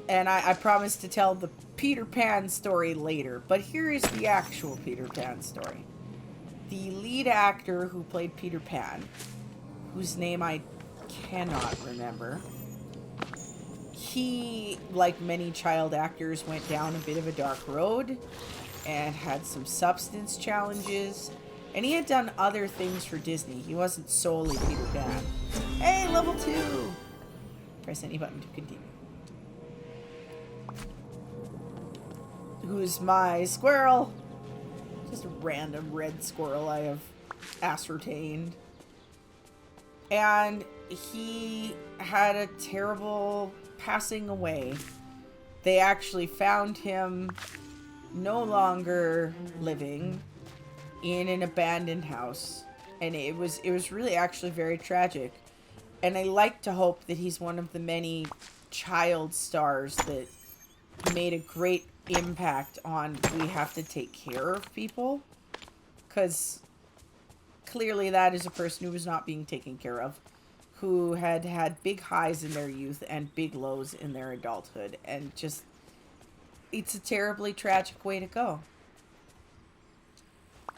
I promise to tell the Peter Pan story later, but here is the actual Peter Pan story. The lead actor who played Peter Pan, whose name I cannot remember, he, like many child actors, went down a bit of a dark road and had some substance challenges, and he had done other things for Disney. He wasn't solely Peter Pan. Hey, level 2! Press any button to continue. Who's my squirrel? Just a random red squirrel I have ascertained. And he had a terrible passing away. They actually found him no longer living in an abandoned house. And it was really actually very tragic. And I like to hope that he's one of the many child stars that made a great impact on we have to take care of people, because clearly that is a person who was not being taken care of, who had had big highs in their youth and big lows in their adulthood, and just it's a terribly tragic way to go.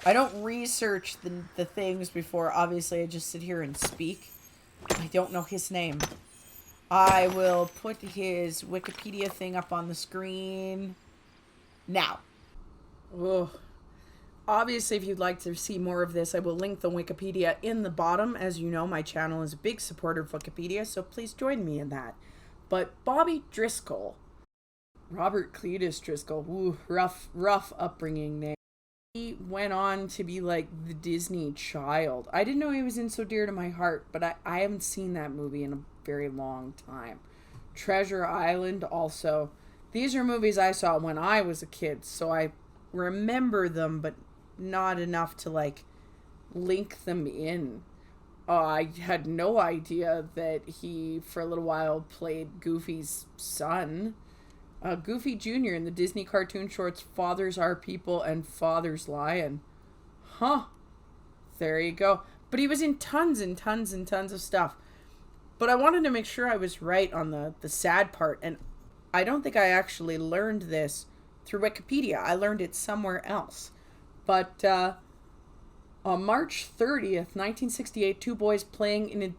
I don't research the things before, obviously I just sit here and speak. I don't know his name. I will put his Wikipedia thing up on the screen now. Ugh. Obviously, if you'd like to see more of this, I will link the Wikipedia in the bottom. As you know, my channel is a big supporter of Wikipedia, so please join me in that. But Bobby Driscoll, Robert Cletus Driscoll, ooh, rough upbringing name. He went on to be like the Disney child. I didn't know he was in So Dear to My Heart, but I haven't seen that movie in a very long time. Treasure Island also. These are movies I saw when I was a kid, so I remember them, but not enough to, like, link them in. I had no idea that he, for a little while, played Goofy's son. Goofy Jr. in the Disney cartoon shorts Fathers Are People and Father's Lion. Huh. There you go. But he was in tons and tons and tons of stuff. But I wanted to make sure I was right on the sad part. And I don't think I actually learned this through Wikipedia. I learned it somewhere else. But on March 30th, 1968, two boys playing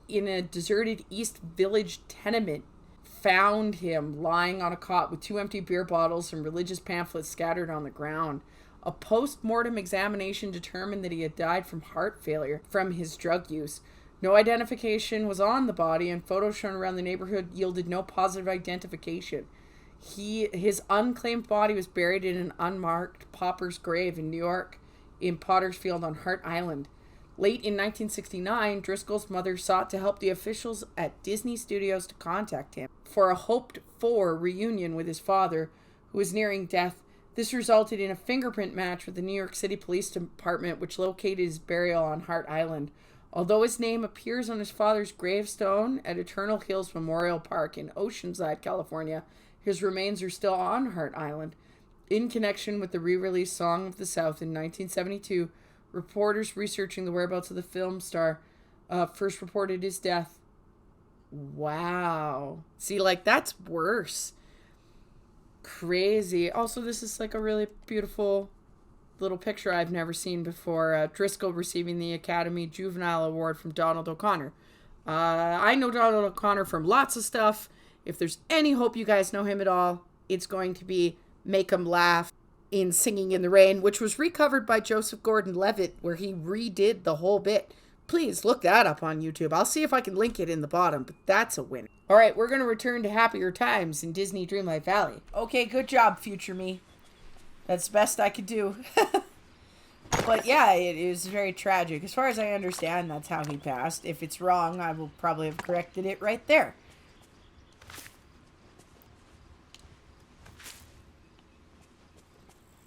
in a deserted East Village tenement found him lying on a cot with 2 empty beer bottles and religious pamphlets scattered on the ground. A post-mortem examination determined that he had died from heart failure from his drug use. No identification was on the body, and photos shown around the neighborhood yielded no positive identification. His unclaimed body was buried in an unmarked pauper's grave in New York, in Potter's Field on Hart Island. Late in 1969, Driscoll's mother sought to help the officials at Disney Studios to contact him for a hoped-for reunion with his father, who was nearing death. This resulted in a fingerprint match with the New York City Police Department, which located his burial on Hart Island. Although his name appears on his father's gravestone at Eternal Hills Memorial Park in Oceanside, California, his remains are still on Hart Island. In connection with the re-release Song of the South in 1972, reporters researching the whereabouts of the film star first reported his death. Wow. See, like, that's worse. Crazy. Also, this is like a really beautiful little picture I've never seen before. Driscoll receiving the Academy Juvenile Award from Donald O'Connor. I know Donald O'Connor from lots of stuff. If there's any hope you guys know him at all, it's going to be Make 'Em Laugh in Singing in the Rain, which was recovered by Joseph Gordon-Levitt, where he redid the whole bit. Please look that up on YouTube. I'll see if I can link it in the bottom, but that's a win. All right, we're going to return to happier times in Disney Dreamlight Valley. Okay, good job, future me. That's the best I could do. But yeah, it is very tragic. As far as I understand, that's how he passed. If it's wrong, I will probably have corrected it right there.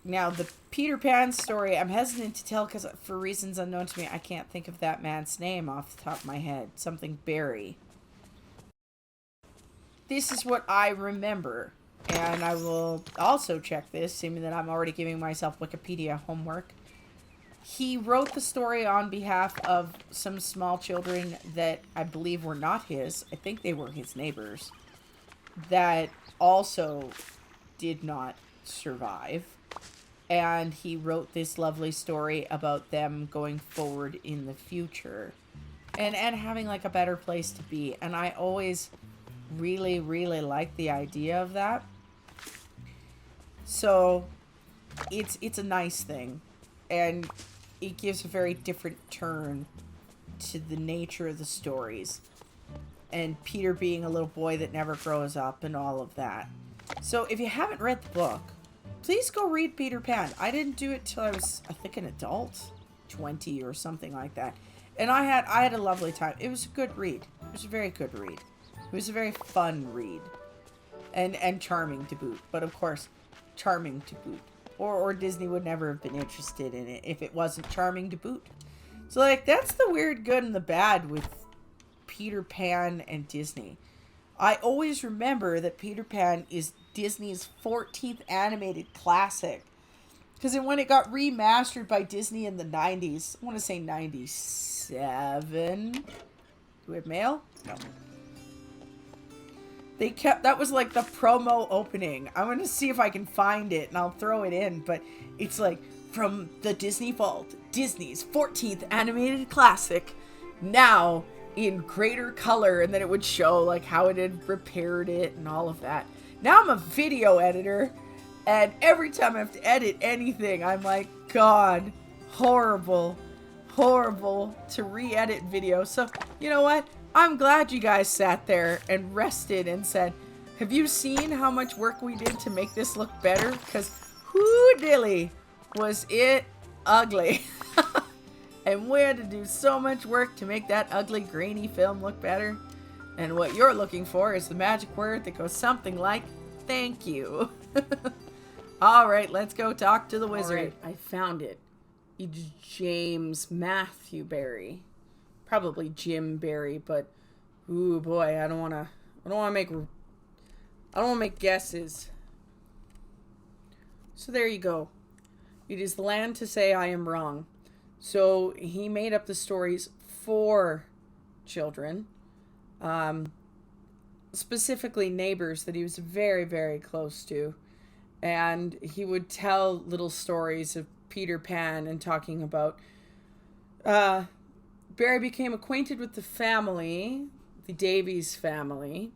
Now, the Peter Pan story, I'm hesitant to tell because for reasons unknown to me, I can't think of that man's name off the top of my head. Something Barry. This is what I remember. And I will also check this, seeming that I'm already giving myself Wikipedia homework. He wrote the story on behalf of some small children that I believe were not his. I think they were his neighbors. That also did not survive. And he wrote this lovely story about them going forward in the future. And having like a better place to be. And I always really, really liked the idea of that. So it's a nice thing. And it gives a very different turn to the nature of the stories. And Peter being a little boy that never grows up and all of that. So if you haven't read the book, please go read Peter Pan. I didn't do it till I was, I think, an adult, 20 or something like that. And I had a lovely time. It was a good read. It was a very good read. It was a very fun read. And charming to boot. But of course, charming to boot. Or Disney would never have been interested in it if it wasn't charming to boot. So, like, that's the weird, good, and the bad with Peter Pan and Disney. I always remember that Peter Pan is Disney's 14th animated classic. Because when it got remastered by Disney in the 90s, I want to say 97. Do we have mail? No. That was like the promo opening. I'm going to see if I can find it and I'll throw it in. But it's like, from the Disney Vault, Disney's 14th animated classic, now in greater color. And then it would show like how it had repaired it and all of that. Now I'm a video editor. And every time I have to edit anything, I'm like, God, horrible to re-edit video. So, you know what? I'm glad you guys sat there and rested and said, have you seen how much work we did to make this look better? Because whoo dilly was it ugly. And we had to do so much work to make that ugly grainy film look better. And what you're looking for is the magic word that goes something like, thank you. All right, let's go talk to the wizard. right. I found it. It's James Matthew Barry. Probably Jim Barry, but ooh boy, I don't want to make guesses. So there you go. It is the land to say I am wrong. So he made up the stories for children, specifically neighbors that he was very, very close to. And he would tell little stories of Peter Pan and talking about... Barry became acquainted with the family, the Davies family,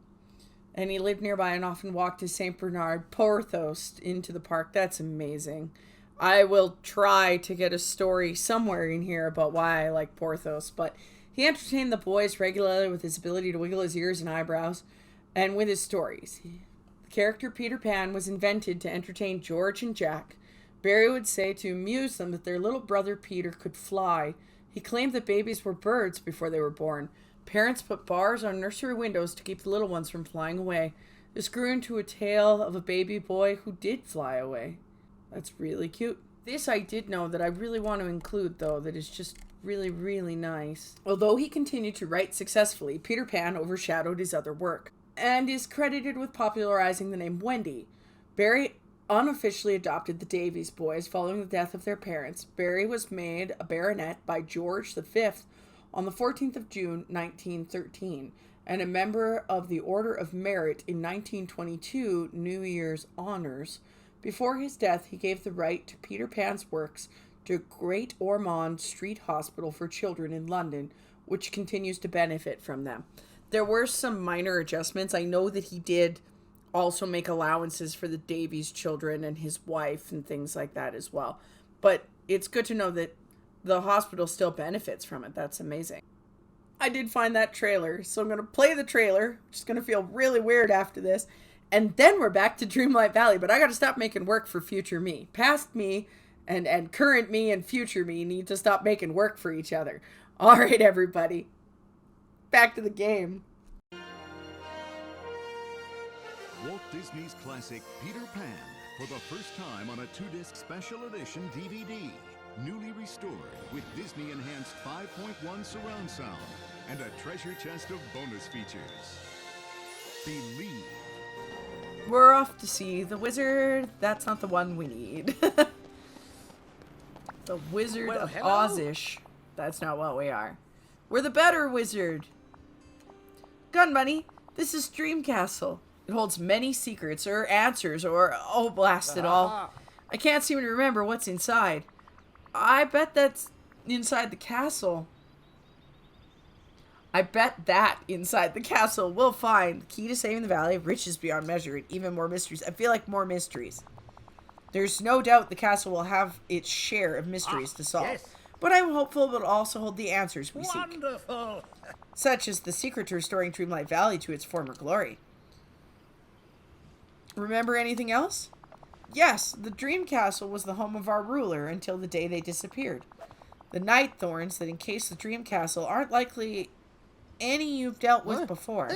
and he lived nearby and often walked his St. Bernard Porthos into the park. That's amazing. I will try to get a story somewhere in here about why I like Porthos, but he entertained the boys regularly with his ability to wiggle his ears and eyebrows, and with his stories. The character Peter Pan was invented to entertain George and Jack. Barry would say to amuse them that their little brother Peter could fly. He claimed that babies were birds before they were born. Parents put bars on nursery windows to keep the little ones from flying away. This grew into a tale of a baby boy who did fly away. That's really cute. This I did know that I really want to include, though, that is just really, really nice. Although he continued to write successfully, Peter Pan overshadowed his other work and is credited with popularizing the name Wendy. Barry unofficially adopted the Davies boys following the death of their parents. Barry was made a baronet by George V on the 14th of June, 1913, and a member of the Order of Merit in 1922 New Year's honors. Before his death, he gave the right to Peter Pan's works to Great Ormond Street Hospital for Children in London, which continues to benefit from them. There were some minor adjustments. I know that he did also make allowances for the Davies children and his wife and things like that as well. But it's good to know that the hospital still benefits from it. That's amazing. I did find that trailer, so I'm going to play the trailer, which is going to feel really weird after this. And then we're back to Dreamlight Valley, but I got to stop making work for future me. Past me and current me and future me need to stop making work for each other. All right, everybody. Back to the game. Walt Disney's classic Peter Pan for the first time on a 2-disc special edition DVD. Newly restored with Disney enhanced 5.1 surround sound and a treasure chest of bonus features. Believe. We're off to see the wizard. That's not the one we need. The Wizard of Ozish. That's not what we are. We're the better wizard. Gun Bunny, this is Dream Castle. It holds many secrets or answers or, oh, blast it all. I can't seem to remember what's inside. I bet that's inside the castle. I bet that inside the castle we'll find the key to saving the valley, riches beyond measure, and even more mysteries. I feel like more mysteries. There's no doubt the castle will have its share of mysteries to solve. Yes. But I'm hopeful it'll also hold the answers we seek. Wonderful. Such as the secret to restoring Dreamlight Valley to its former glory. Remember anything else? Yes, the Dream Castle was the home of our ruler until the day they disappeared. The night thorns that encase the Dream Castle aren't likely any you've dealt with before.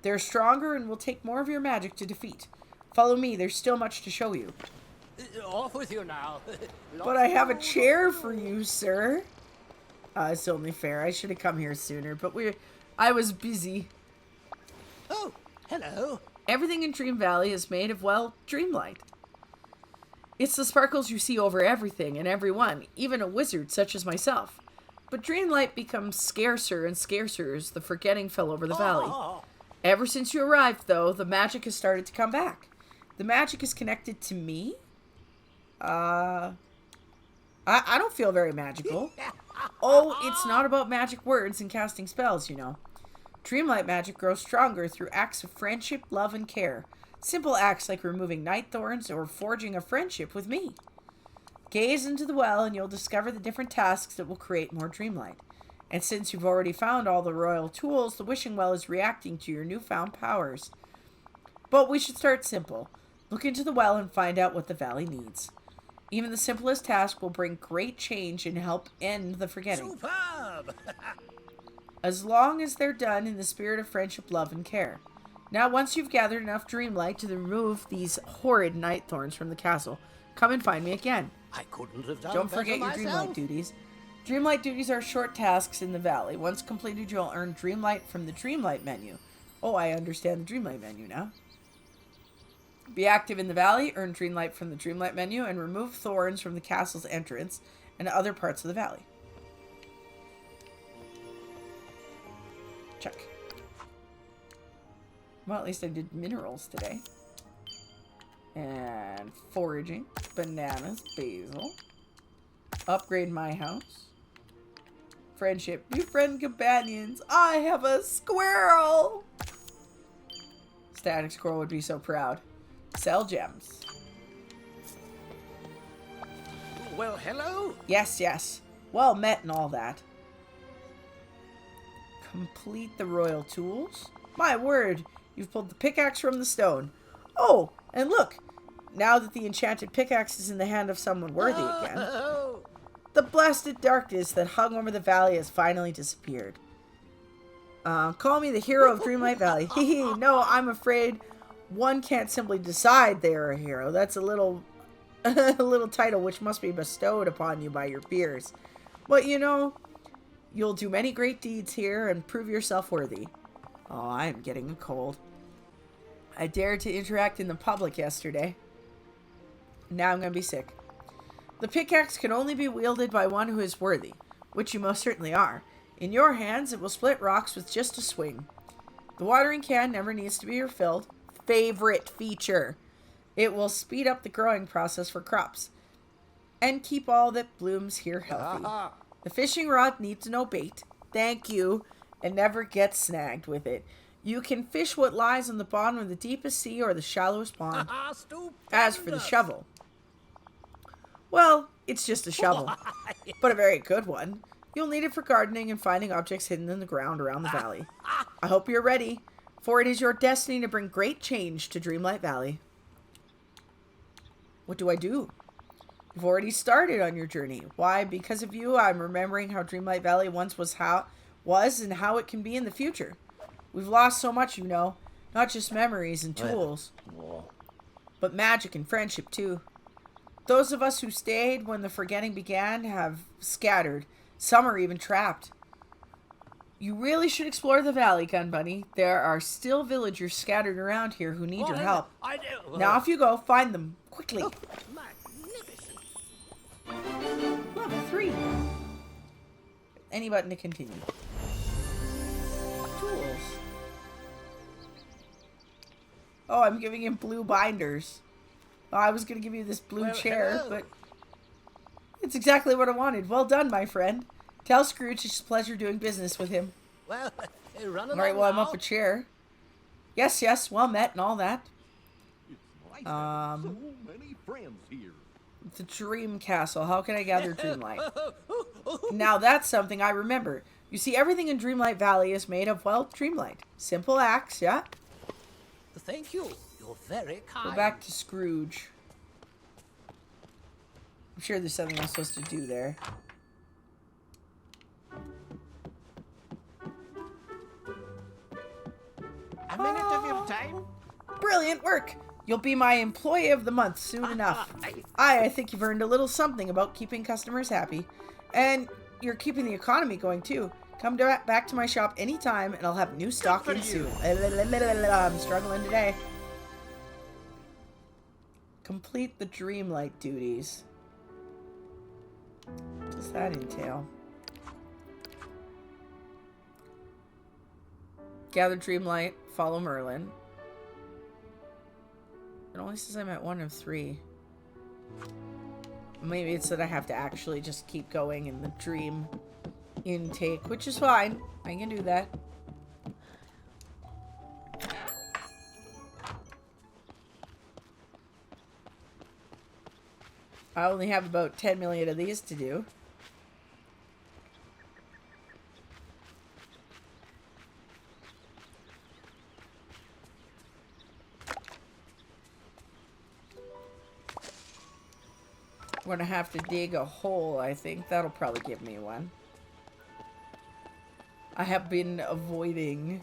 They're stronger and will take more of your magic to defeat. Follow me, there's still much to show you. Off with you now. But I have a chair for you, sir. It's only fair. I should have come here sooner, but I was busy. Oh, hello. Everything in Dream Valley is made of, well, Dreamlight. It's the sparkles you see over everything and everyone, even a wizard such as myself. But Dreamlight becomes scarcer and scarcer as the forgetting fell over the valley. Ever since you arrived, though, the magic has started to come back. The magic is connected to me? I don't feel very magical. Oh, it's not about magic words and casting spells, you know. Dreamlight magic grows stronger through acts of friendship, love, and care. Simple acts like removing night thorns or forging a friendship with me. Gaze into the well and you'll discover the different tasks that will create more Dreamlight. And since you've already found all the royal tools, the wishing well is reacting to your newfound powers. But we should start simple. Look into the well and find out what the valley needs. Even the simplest task will bring great change and help end the forgetting. Superb. As long as they're done in the spirit of friendship, love, and care. Now, once you've gathered enough Dreamlight to remove these horrid night thorns from the castle, come and find me again. I couldn't have done Don't better forget your myself. Dreamlight duties. Dreamlight duties are short tasks in the valley. Once completed, you'll earn Dreamlight from the Dreamlight menu. Oh, I understand the Dreamlight menu now. Be active in the valley, earn Dreamlight from the Dreamlight menu, and remove thorns from the castle's entrance and other parts of the valley. Check. Well, at least I did minerals today. And foraging. Bananas. Basil. Upgrade my house. Friendship. Befriend companions. I have a squirrel! Static Squirrel would be so proud. Sell gems. Well, hello. Yes, yes. Well met and all that. Complete the royal tools. My word, you've pulled the pickaxe from the stone. Oh, and look. Now that the enchanted pickaxe is in the hand of someone worthy again, Oh, the blasted darkness that hung over the valley has finally disappeared. Call me the hero of Dreamlight Valley. Hehe, no, I'm afraid one can't simply decide they are a hero. That's a little title which must be bestowed upon you by your peers. But you know, you'll do many great deeds here and prove yourself worthy. Oh, I'm getting a cold. I dared to interact in the public yesterday. Now I'm going to be sick. The pickaxe can only be wielded by one who is worthy, which you most certainly are. In your hands, it will split rocks with just a swing. The watering can never needs to be refilled. Favorite feature. It will speed up the growing process for crops and keep all that blooms here healthy. The fishing rod needs no bait. Thank you. And never get snagged with it. You can fish what lies on the bottom of the deepest sea or the shallowest pond. As for the shovel, well, it's just a shovel, but a very good one. You'll need it for gardening and finding objects hidden in the ground around the valley. I hope you're ready, for it is your destiny to bring great change to Dreamlight Valley. What do I do? You've already started on your journey. Why? Because of you, I'm remembering how Dreamlight Valley once was and how it can be in the future. We've lost so much, you know. Not just memories and tools, but magic and friendship, too. Those of us who stayed when the forgetting began have scattered. Some are even trapped. You really should explore the valley, Gun Bunny. There are still villagers scattered around here who need your help. I do. Now off you go. Find them. Quickly. Oh, magnificent. Level 3. Any button to continue. Tools. Oh, I'm giving him blue binders. Oh, I was going to give you this blue chair, hello. but it's exactly what I wanted. Well done, my friend. Tell Scrooge it's a pleasure doing business with him. Well, run All right, well, I'm now. up a chair. Yes, yes, well met and all that. It's nice having so many friends here. The Dream Castle. How can I gather Dreamlight? Now that's something I remember. You see, everything in Dreamlight Valley is made of, well, Dreamlight. Simple acts, yeah? Thank you. You're very kind. Go back to Scrooge. I'm sure there's something I'm supposed to do there. A minute of your time. Brilliant work! You'll be my employee of the month soon enough. I think you've earned a little something about keeping customers happy. And you're keeping the economy going, too. Come back to my shop anytime, and I'll have new stock in soon. I'm struggling today. Complete the Dreamlight duties. What does that entail? Gather Dreamlight, follow Merlin. It only says I'm at 1 of 3. Maybe it's that I have to actually just keep going in the dream intake, which is fine. I can do that. I only have about 10 million of these to do. I'm gonna have to dig a hole, I think. That'll probably give me one. I have been avoiding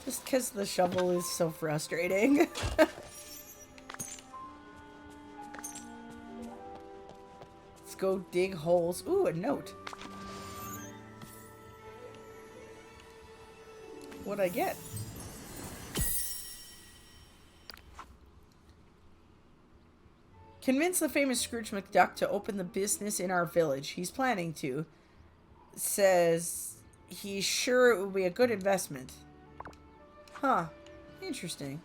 Just because the shovel is so frustrating. Let's go dig holes. Ooh, a note. What'd I get? Convince the famous Scrooge McDuck to open the business in our village. He's planning to. Says he's sure it will be a good investment. Huh. Interesting.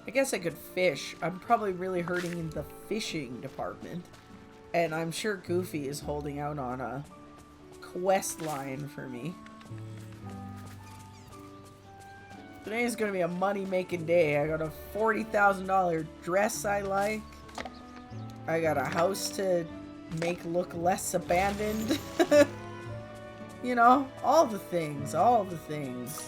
I guess I could fish. I'm probably really hurting in the fishing department. And I'm sure Goofy is holding out on a quest line for me. Today is going to be a money-making day. I got a $40,000 dress I like. I got a house to make look less abandoned. You know, all the things, all the things.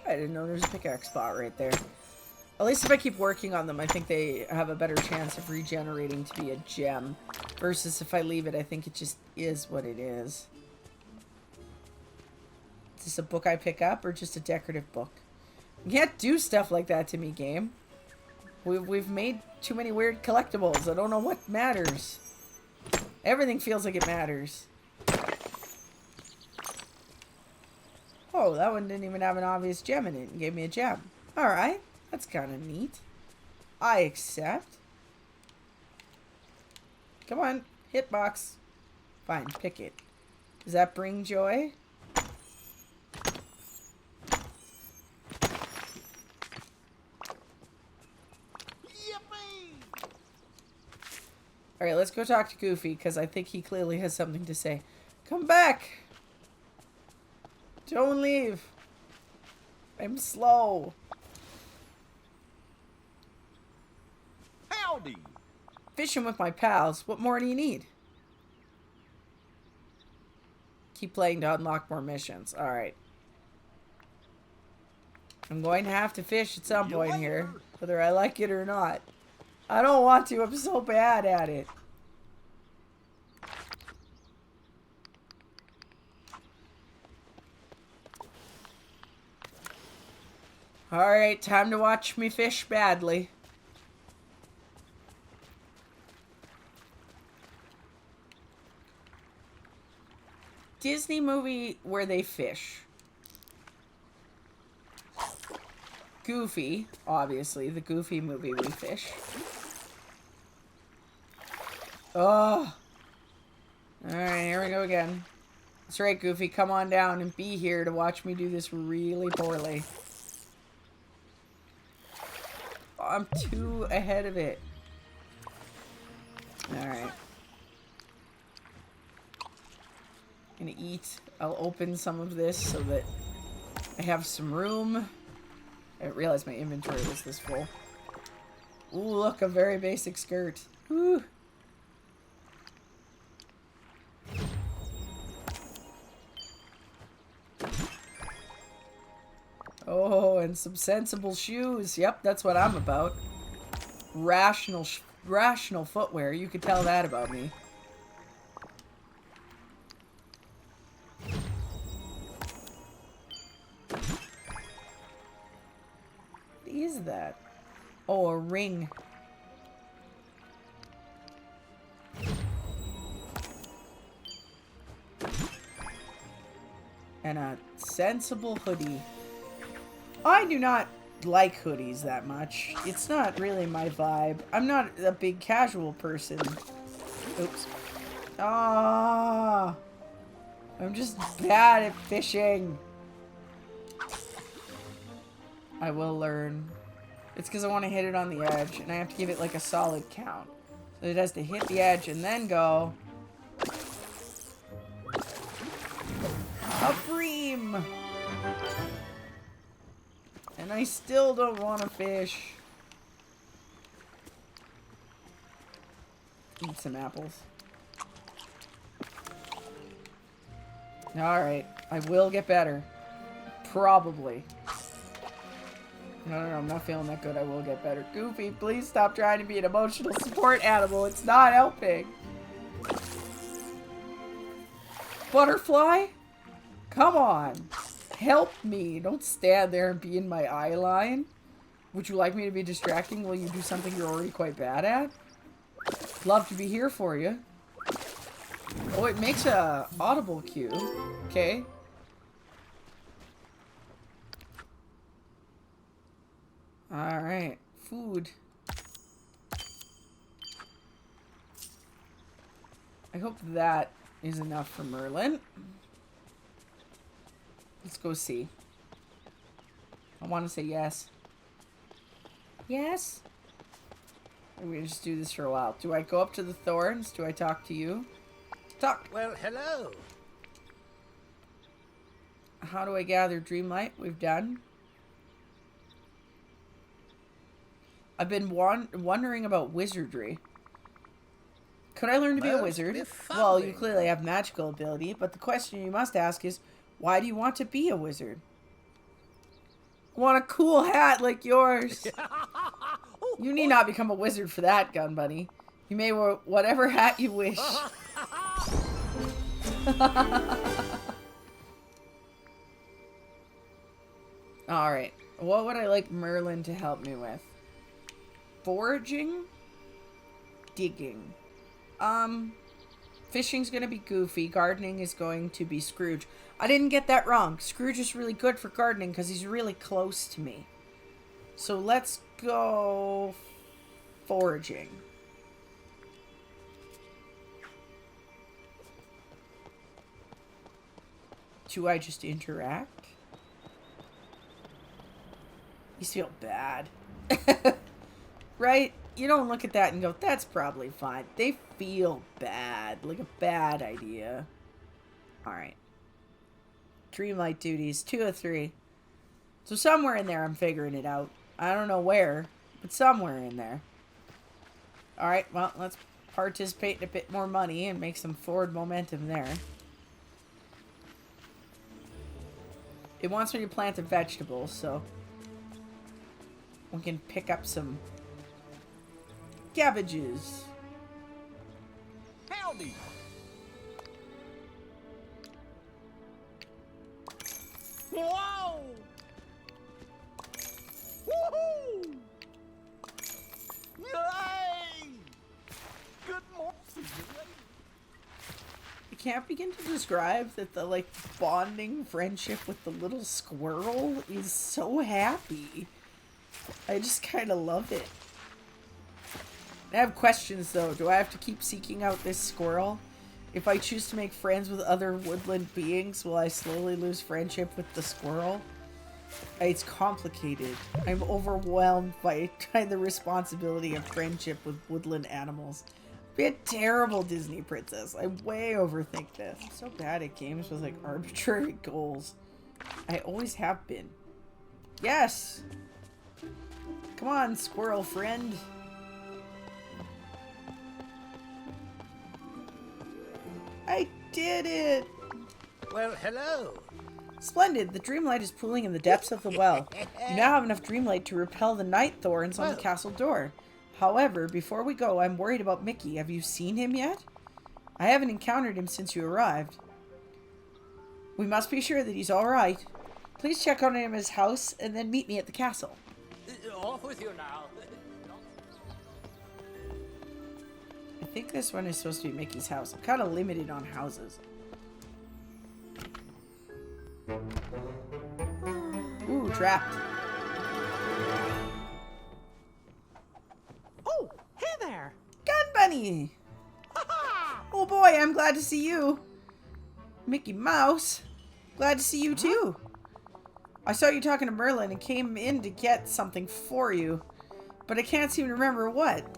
I didn't know there's a pickaxe spot right there. At least if I keep working on them, I think they have a better chance of regenerating to be a gem. Versus if I leave it, I think it just is what it is. Is this a book I pick up or just a decorative book? You can't do stuff like that to me, game. We've made too many weird collectibles. I don't know what matters. Everything feels like it matters. Oh, that one didn't even have an obvious gem in it and gave me a gem. Alright, that's kind of neat. I accept. Come on, hitbox. Fine, pick it. Does that bring joy? Yippee! Alright, let's go talk to Goofy, because I think he clearly has something to say. Come back! Don't leave. I'm slow. Howdy! Fishing with my pals. What more do you need? Keep playing to unlock more missions. Alright. I'm going to have to fish at some point here, whether I like it or not. I don't want to. I'm so bad at it. Alright, time to watch me fish badly. Disney movie where they fish. Goofy, obviously, the Goofy movie we fish. Oh. Alright, here we go again. That's right, Goofy, come on down and be here to watch me do this really poorly. I'm too ahead of it. Alright. Gonna eat. I'll open some of this so that I have some room. I didn't realize my inventory was this full. Ooh, look, a very basic skirt. Woo. Oh, and some sensible shoes. Yep, that's what I'm about. Rational footwear. You could tell that about me. What is that? Oh, a ring. And a sensible hoodie. I do not like hoodies that much. It's not really my vibe. I'm not a big casual person. Oops. Ah, I'm just bad at fishing. I will learn. It's because I want to hit it on the edge, and I have to give it like a solid count. So it has to hit the edge and then go. A bream! And I still don't want to fish. Eat some apples. Alright, I will get better. Probably. No, I'm not feeling that good. I will get better. Goofy, please stop trying to be an emotional support animal. It's not helping. Butterfly? Come on. Help me. Don't stand there and be in my eye line. Would you like me to be distracting while you do something you're already quite bad at? Love to be here for you. Oh, it makes a audible cue. Okay. Alright. Food. I hope that is enough for Merlin. Let's go see. I want to say yes. Yes? I'm going to just do this for a while. Do I go up to the thorns? Do I talk to you? Talk! Well, hello. How do I gather Dreamlight? We've done. I've been wondering about wizardry. Could I learn to be a wizard? Well, you clearly have magical ability, but the question you must ask is, why do you want to be a wizard? I want a cool hat like yours. You need not become a wizard for that, Gun Bunny. You may wear whatever hat you wish. Alright. What would I like Merlin to help me with? Foraging? Digging. Fishing's gonna be Goofy. Gardening is going to be Scrooge. I didn't get that wrong. Scrooge is really good for gardening because he's really close to me. So let's go foraging. Do I just interact? You feel bad. Right? You don't look at that and go, that's probably fine. They feel bad. Like a bad idea. Alright. Dreamlight duties. 2 of 3. So somewhere in there I'm figuring it out. I don't know where, but somewhere in there. Alright, well, let's participate in a bit more money and make some forward momentum there. It wants me to plant a vegetable, so we can pick up some cabbages. Howdy. Whoa! Woohoo! Yay! Good morning. I can't begin to describe that the, like, bonding friendship with the little squirrel is so happy. I just kind of love it. I have questions, though. Do I have to keep seeking out this squirrel? If I choose to make friends with other woodland beings, will I slowly lose friendship with the squirrel? It's complicated. I'm overwhelmed by the responsibility of friendship with woodland animals. Be a terrible Disney princess. I way overthink this. I'm so bad at games with, like, arbitrary goals. I always have been. Yes! Come on, squirrel friend. I did it! Well, hello. Splendid. The Dreamlight is pooling in the depths of the well. You now have enough Dreamlight to repel the night thorns on the castle door. However, before we go, I'm worried about Mickey. Have you seen him yet? I haven't encountered him since you arrived. We must be sure that he's alright. Please check on him at his house and then meet me at the castle. Off with you now. I think this one is supposed to be Mickey's house. I'm kind of limited on houses. Ooh, trapped. Oh, hey there. Gun Bunny! Oh boy, I'm glad to see you. Mickey Mouse. Glad to see you too. I saw you talking to Merlin and came in to get something for you, but I can't seem to remember what.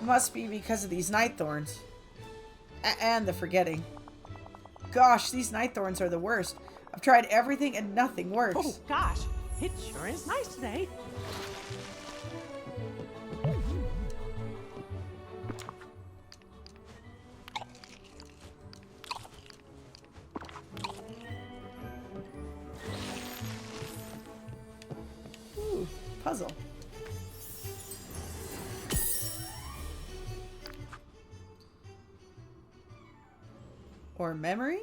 Must be because of these night thorns. And the forgetting. Gosh, these night thorns are the worst. I've tried everything and nothing works. Oh, gosh. It sure is nice today. Ooh, puzzle. Or memory?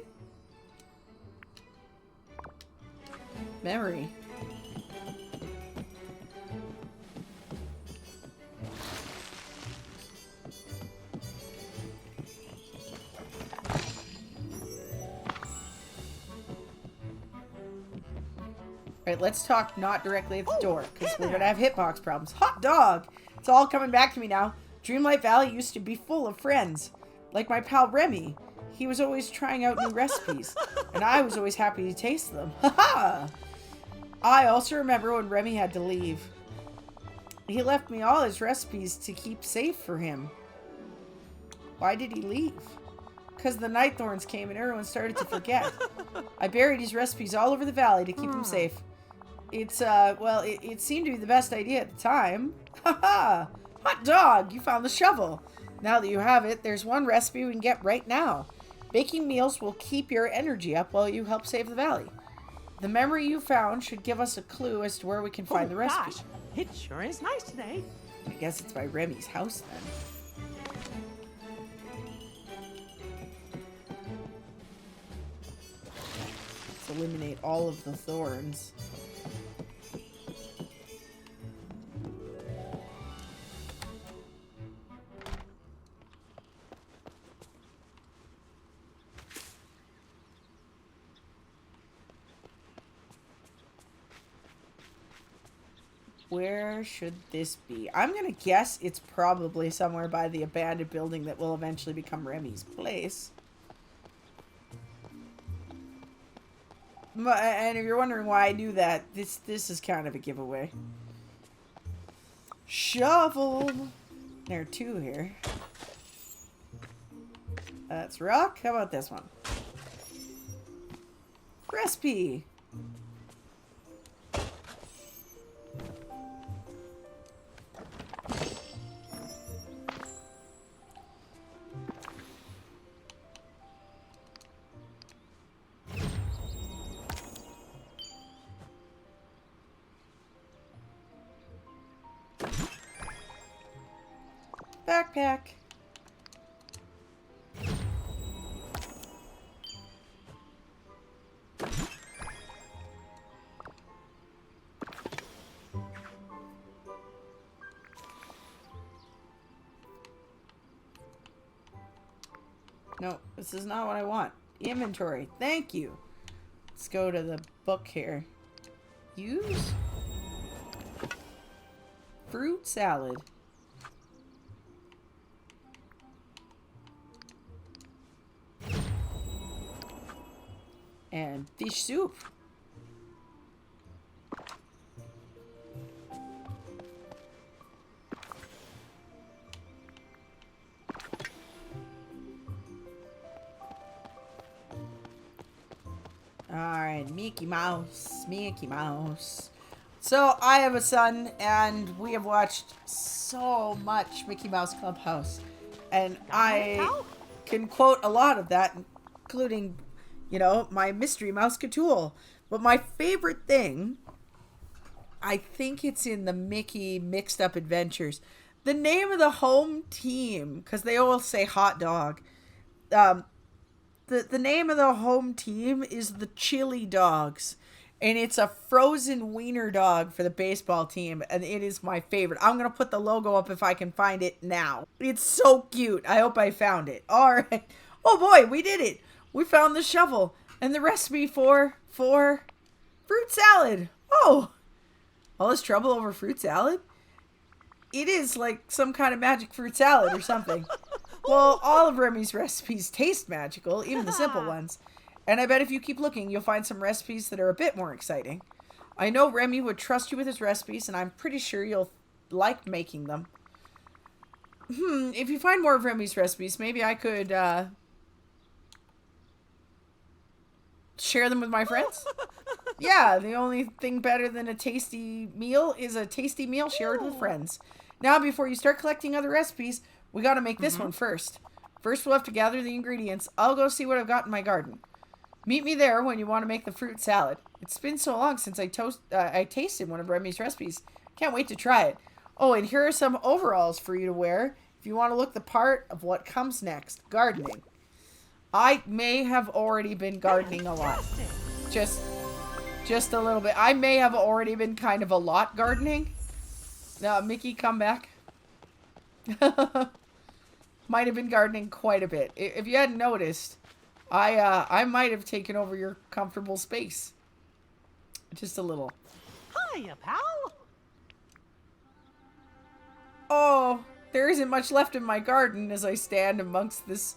Memory. Alright, let's talk not directly at the door, because we're gonna have hitbox problems. Hot dog! It's all coming back to me now. Dreamlight Valley used to be full of friends. Like my pal Remy. He was always trying out new recipes, and I was always happy to taste them. Haha! I also remember when Remy had to leave. He left me all his recipes to keep safe for him. Why did he leave? Because the night thorns came and everyone started to forget. I buried his recipes all over the valley to keep them safe. It's, well, it seemed to be the best idea at the time. Haha! Hot dog! You found the shovel! Now that you have it, there's one recipe we can get right now. Baking meals will keep your energy up while you help save the valley. The memory you found should give us a clue as to where we can find the recipe. Gosh, it sure is nice today. I guess it's by Remy's house then. Let's eliminate all of the thorns. Where should this be? I'm going to guess it's probably somewhere by the abandoned building that will eventually become Remy's place. And if you're wondering why I knew that, this is kind of a giveaway. Shovel! There are two here. That's rock. How about this one? Recipe! Backpack. No, this is not what I want. Inventory. Thank you. Let's go to the book here. Use fruit salad. And fish soup. Alright, Mickey Mouse, Mickey Mouse. So, I have a son, and we have watched so much Mickey Mouse Clubhouse. And I can quote a lot of that, including, you know, my Mystery Mouse Catool. But my favorite thing, I think it's in the Mickey Mixed Up Adventures. The name of the home team, because they all say hot dog. The name of the home team is the Chili Dogs. And it's a frozen wiener dog for the baseball team. And it is my favorite. I'm going to put the logo up if I can find it now. It's so cute. I hope I found it. All right. Oh boy, we did it. We found the shovel and the recipe for fruit salad. Oh, all this trouble over fruit salad? It is like some kind of magic fruit salad or something. Well, all of Remy's recipes taste magical, even the simple ones. And I bet if you keep looking, you'll find some recipes that are a bit more exciting. I know Remy would trust you with his recipes, and I'm pretty sure you'll like making them. If you find more of Remy's recipes, maybe I could, share them with my friends? Yeah, the only thing better than a tasty meal is a tasty meal shared with friends. Now, before you start collecting other recipes, we gotta make this one first. First, we'll have to gather the ingredients. I'll go see what I've got in my garden. Meet me there when you want to make the fruit salad. It's been so long since I tasted one of Remy's recipes. Can't wait to try it. Oh, and here are some overalls for you to wear if you want to look the part of what comes next. Gardening. I may have already been gardening a lot. Just a little bit. I may have already been kind of a lot gardening. Mickey, come back. Might have been gardening quite a bit. If you hadn't noticed, I might have taken over your comfortable space. Just a little. Hiya, pal. Oh, there isn't much left in my garden as I stand amongst this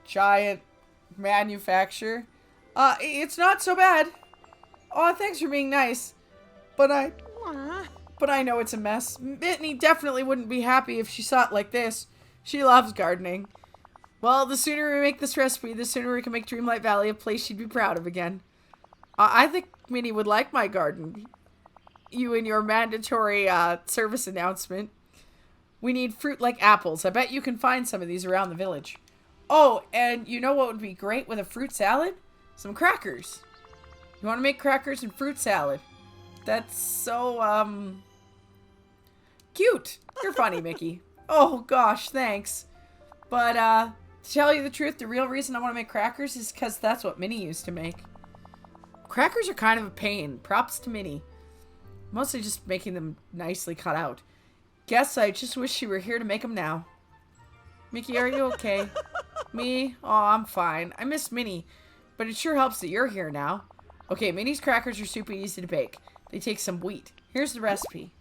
giant manufacture. It's not so bad. Oh, thanks for being nice. But I know it's a mess. Whitney definitely wouldn't be happy if she saw it like this. She loves gardening. Well, the sooner we make this recipe, the sooner we can make Dreamlight Valley a place she'd be proud of again. I think Minnie would like my garden. You and your mandatory service announcement. We need fruit like apples. I bet you can find some of these around the village. Oh, and you know what would be great with a fruit salad? Some crackers. You want to make crackers and fruit salad? That's so, cute. You're funny, Mickey. Oh, gosh, thanks. But, to tell you the truth, the real reason I want to make crackers is because that's what Minnie used to make. Crackers are kind of a pain. Props to Minnie. Mostly just making them nicely cut out. Guess I just wish she were here to make them now. Mickey, are you okay? Me? Oh, I'm fine. I miss Minnie, but it sure helps that you're here now. Okay, Minnie's crackers are super easy to bake. They take some wheat. Here's the recipe.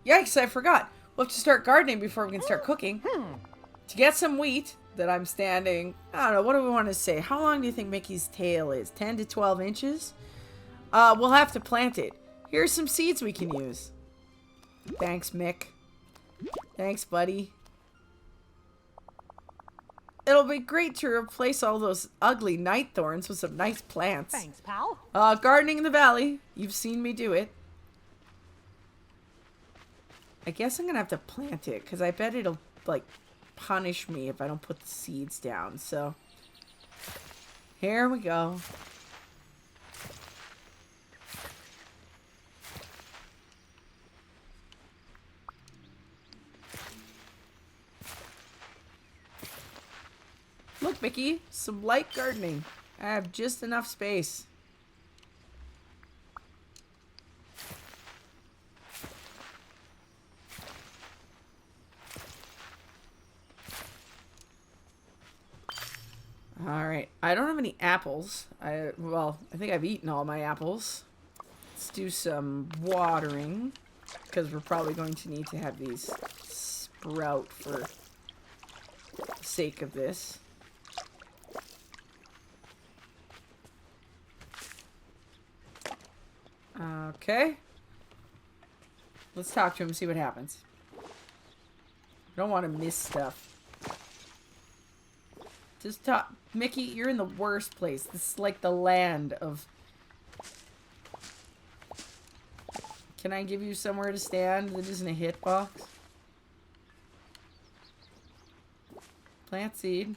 Yikes, I forgot. We'll have to start gardening before we can start cooking. To get some wheat that I'm standing, I don't know, what do we want to say? How long do you think Mickey's tail is? 10 to 12 inches? We'll have to plant it. Here's some seeds we can use. Thanks, Mick. Thanks, buddy. It'll be great to replace all those ugly night thorns with some nice plants. Thanks, pal. Gardening in the valley. You've seen me do it. I guess I'm gonna have to plant it, because I bet it'll, like, punish me if I don't put the seeds down, so. Here we go. Look, Mickey, some light gardening. I have just enough space. Alright, I don't have any apples. Well, I think I've eaten all my apples. Let's do some watering, because we're probably going to need to have these sprout for the sake of this. Okay. Let's talk to him and see what happens. I don't want to miss stuff. Just talk. Mickey, you're in the worst place. This is like the land of... Can I give you somewhere to stand that isn't a hitbox? Plant seed.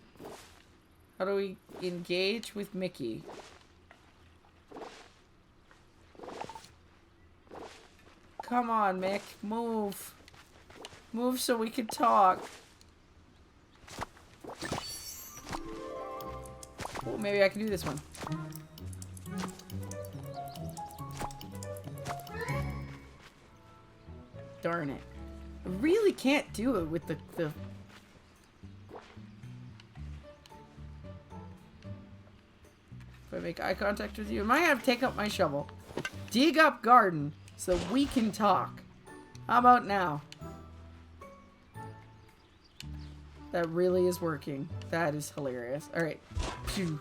How do we engage with Mickey? Come on, Mick. Move. Move so we can talk. Oh, maybe I can do this one. Darn it. I really can't do it with the... If I make eye contact with you, I might have to take up my shovel. Dig up garden so we can talk. How about now? That really is working. That is hilarious. Alright. Phew.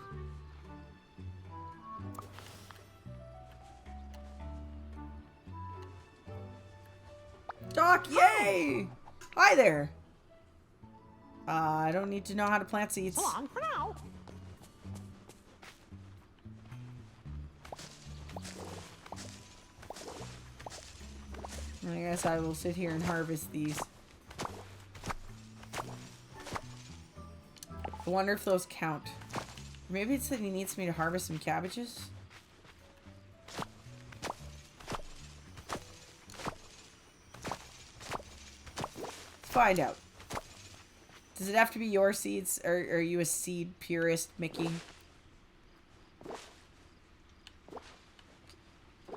rock. Yay! Hi there. I don't need to know how to plant seeds. So long for now. I guess I will sit here and harvest these. I wonder if those count. Maybe it's that he needs me to harvest some cabbages? Let's find out. Does it have to be your seeds? Or are you a seed purist, Mickey?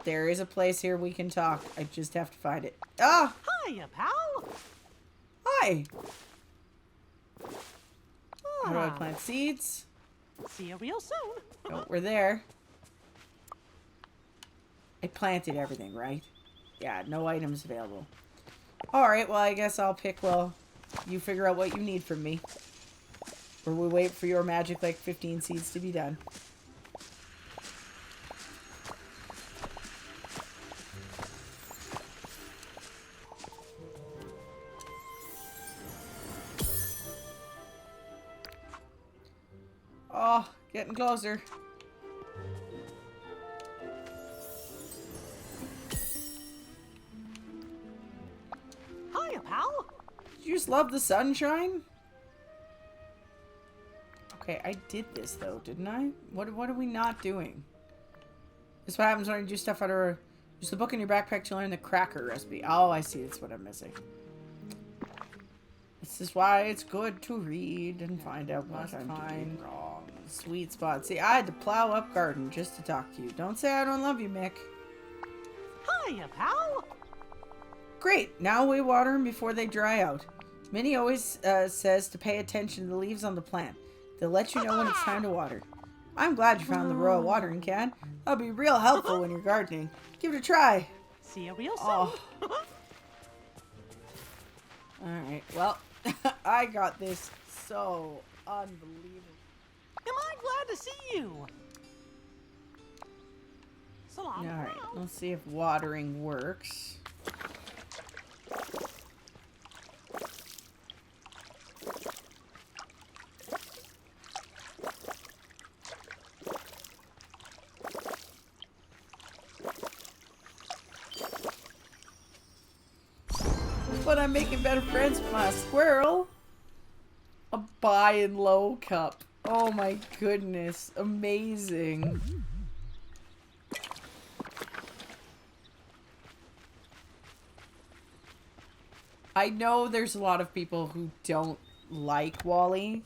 There is a place here we can talk. I just have to find it. Ah! Hiya, pal. Hi! How do I plant seeds? See you real soon. Oh, we're there. I planted everything, right? Yeah, no items available. Alright, well, I guess I'll pick, well, you figure out what you need from me. Or we wait for your magic, like, 15 seeds to be done. Oh, getting closer. Hiya, pal. Did you just love the sunshine? Okay, I did this though, didn't I? What are we not doing? This is what happens when you do stuff out of... Use the book in your backpack to learn the cracker recipe. Oh, I see. That's what I'm missing. This is why it's good to read and find out what I'm doing wrong. Sweet spot. See, I had to plow up garden just to talk to you. Don't say I don't love you, Mick. Hiya, pal. Great. Now we water them before they dry out. Minnie always says to pay attention to the leaves on the plant. They'll let you know when it's time to water. I'm glad you found the royal watering can. That'll be real helpful when you're gardening. Give it a try. See you real soon. Oh. Alright, well, I got this so unbelievable. Am I glad to see you? So long. Alright, let's see if watering works. But I'm making better friends with my squirrel. A buy and low cup. Oh my goodness. Amazing. I know there's a lot of people who don't like Wall-E.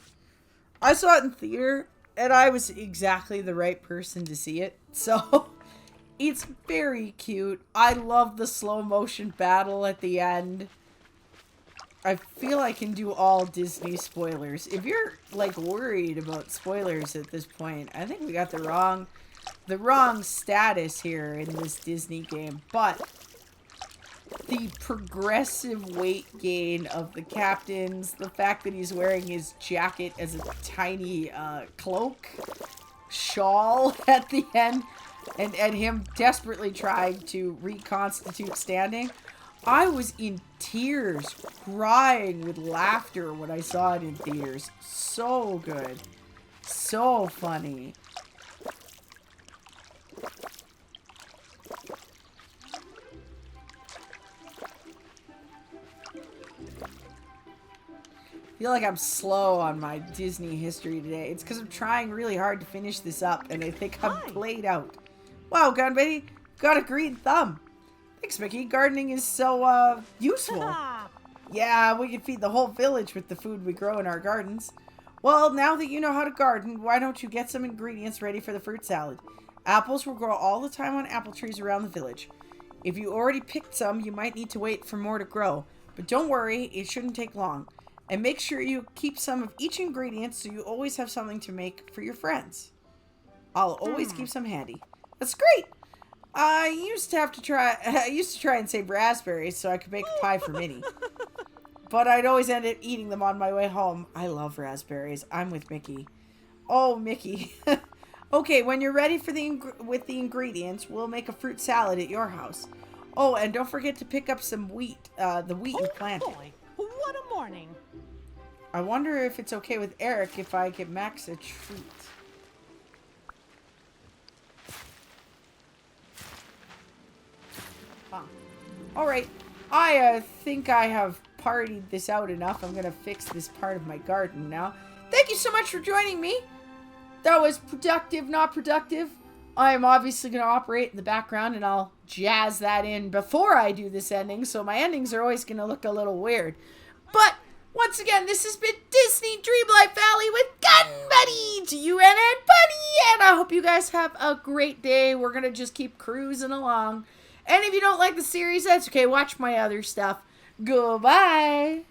I saw it in theater and I was exactly the right person to see it. So it's very cute. I love the slow motion battle at the end. I feel I can do all Disney spoilers. If you're like worried about spoilers at this point, I think we got the wrong status here in this Disney game. But the progressive weight gain of the captains, the fact that he's wearing his jacket as a tiny cloak, shawl at the end, and him desperately trying to reconstitute standing. I was in tears, crying with laughter when I saw it in theaters. So good. So funny. I feel like I'm slow on my Disney history today. It's because I'm trying really hard to finish this up, and I think I'm played out. Wow, Gunbitty, got a green thumb. Thanks, Mickey. Gardening is so, useful. Yeah, we can feed the whole village with the food we grow in our gardens. Well, now that you know how to garden, why don't you get some ingredients ready for the fruit salad? Apples will grow all the time on apple trees around the village. If you already picked some, you might need to wait for more to grow. But don't worry, it shouldn't take long. And make sure you keep some of each ingredient so you always have something to make for your friends. I'll always keep some handy. That's great! I used to try and save raspberries so I could make a pie for Minnie. But I'd always end up eating them on my way home. I love raspberries. I'm with Mickey. Oh, Mickey. Okay, when you're ready for with the ingredients, we'll make a fruit salad at your house. Oh, and don't forget to pick up some wheat, the wheat you Oh planted. boy, what a morning. I wonder if it's okay with Eric if I get Max a treat. Huh. Alright, I think I have partied this out enough. I'm gonna fix this part of my garden now. Thank you so much for joining me. That was productive, not productive. I'm obviously going to operate in the background, and I'll jazz that in before I do this ending, so my endings are always going to look a little weird. But, once again, this has been Disney Dreamlight Valley with Gun Buddy, G.u.n.n Buddy, and I hope you guys have a great day. We're going to just keep cruising along. And if you don't like the series, that's okay. Watch my other stuff. Goodbye.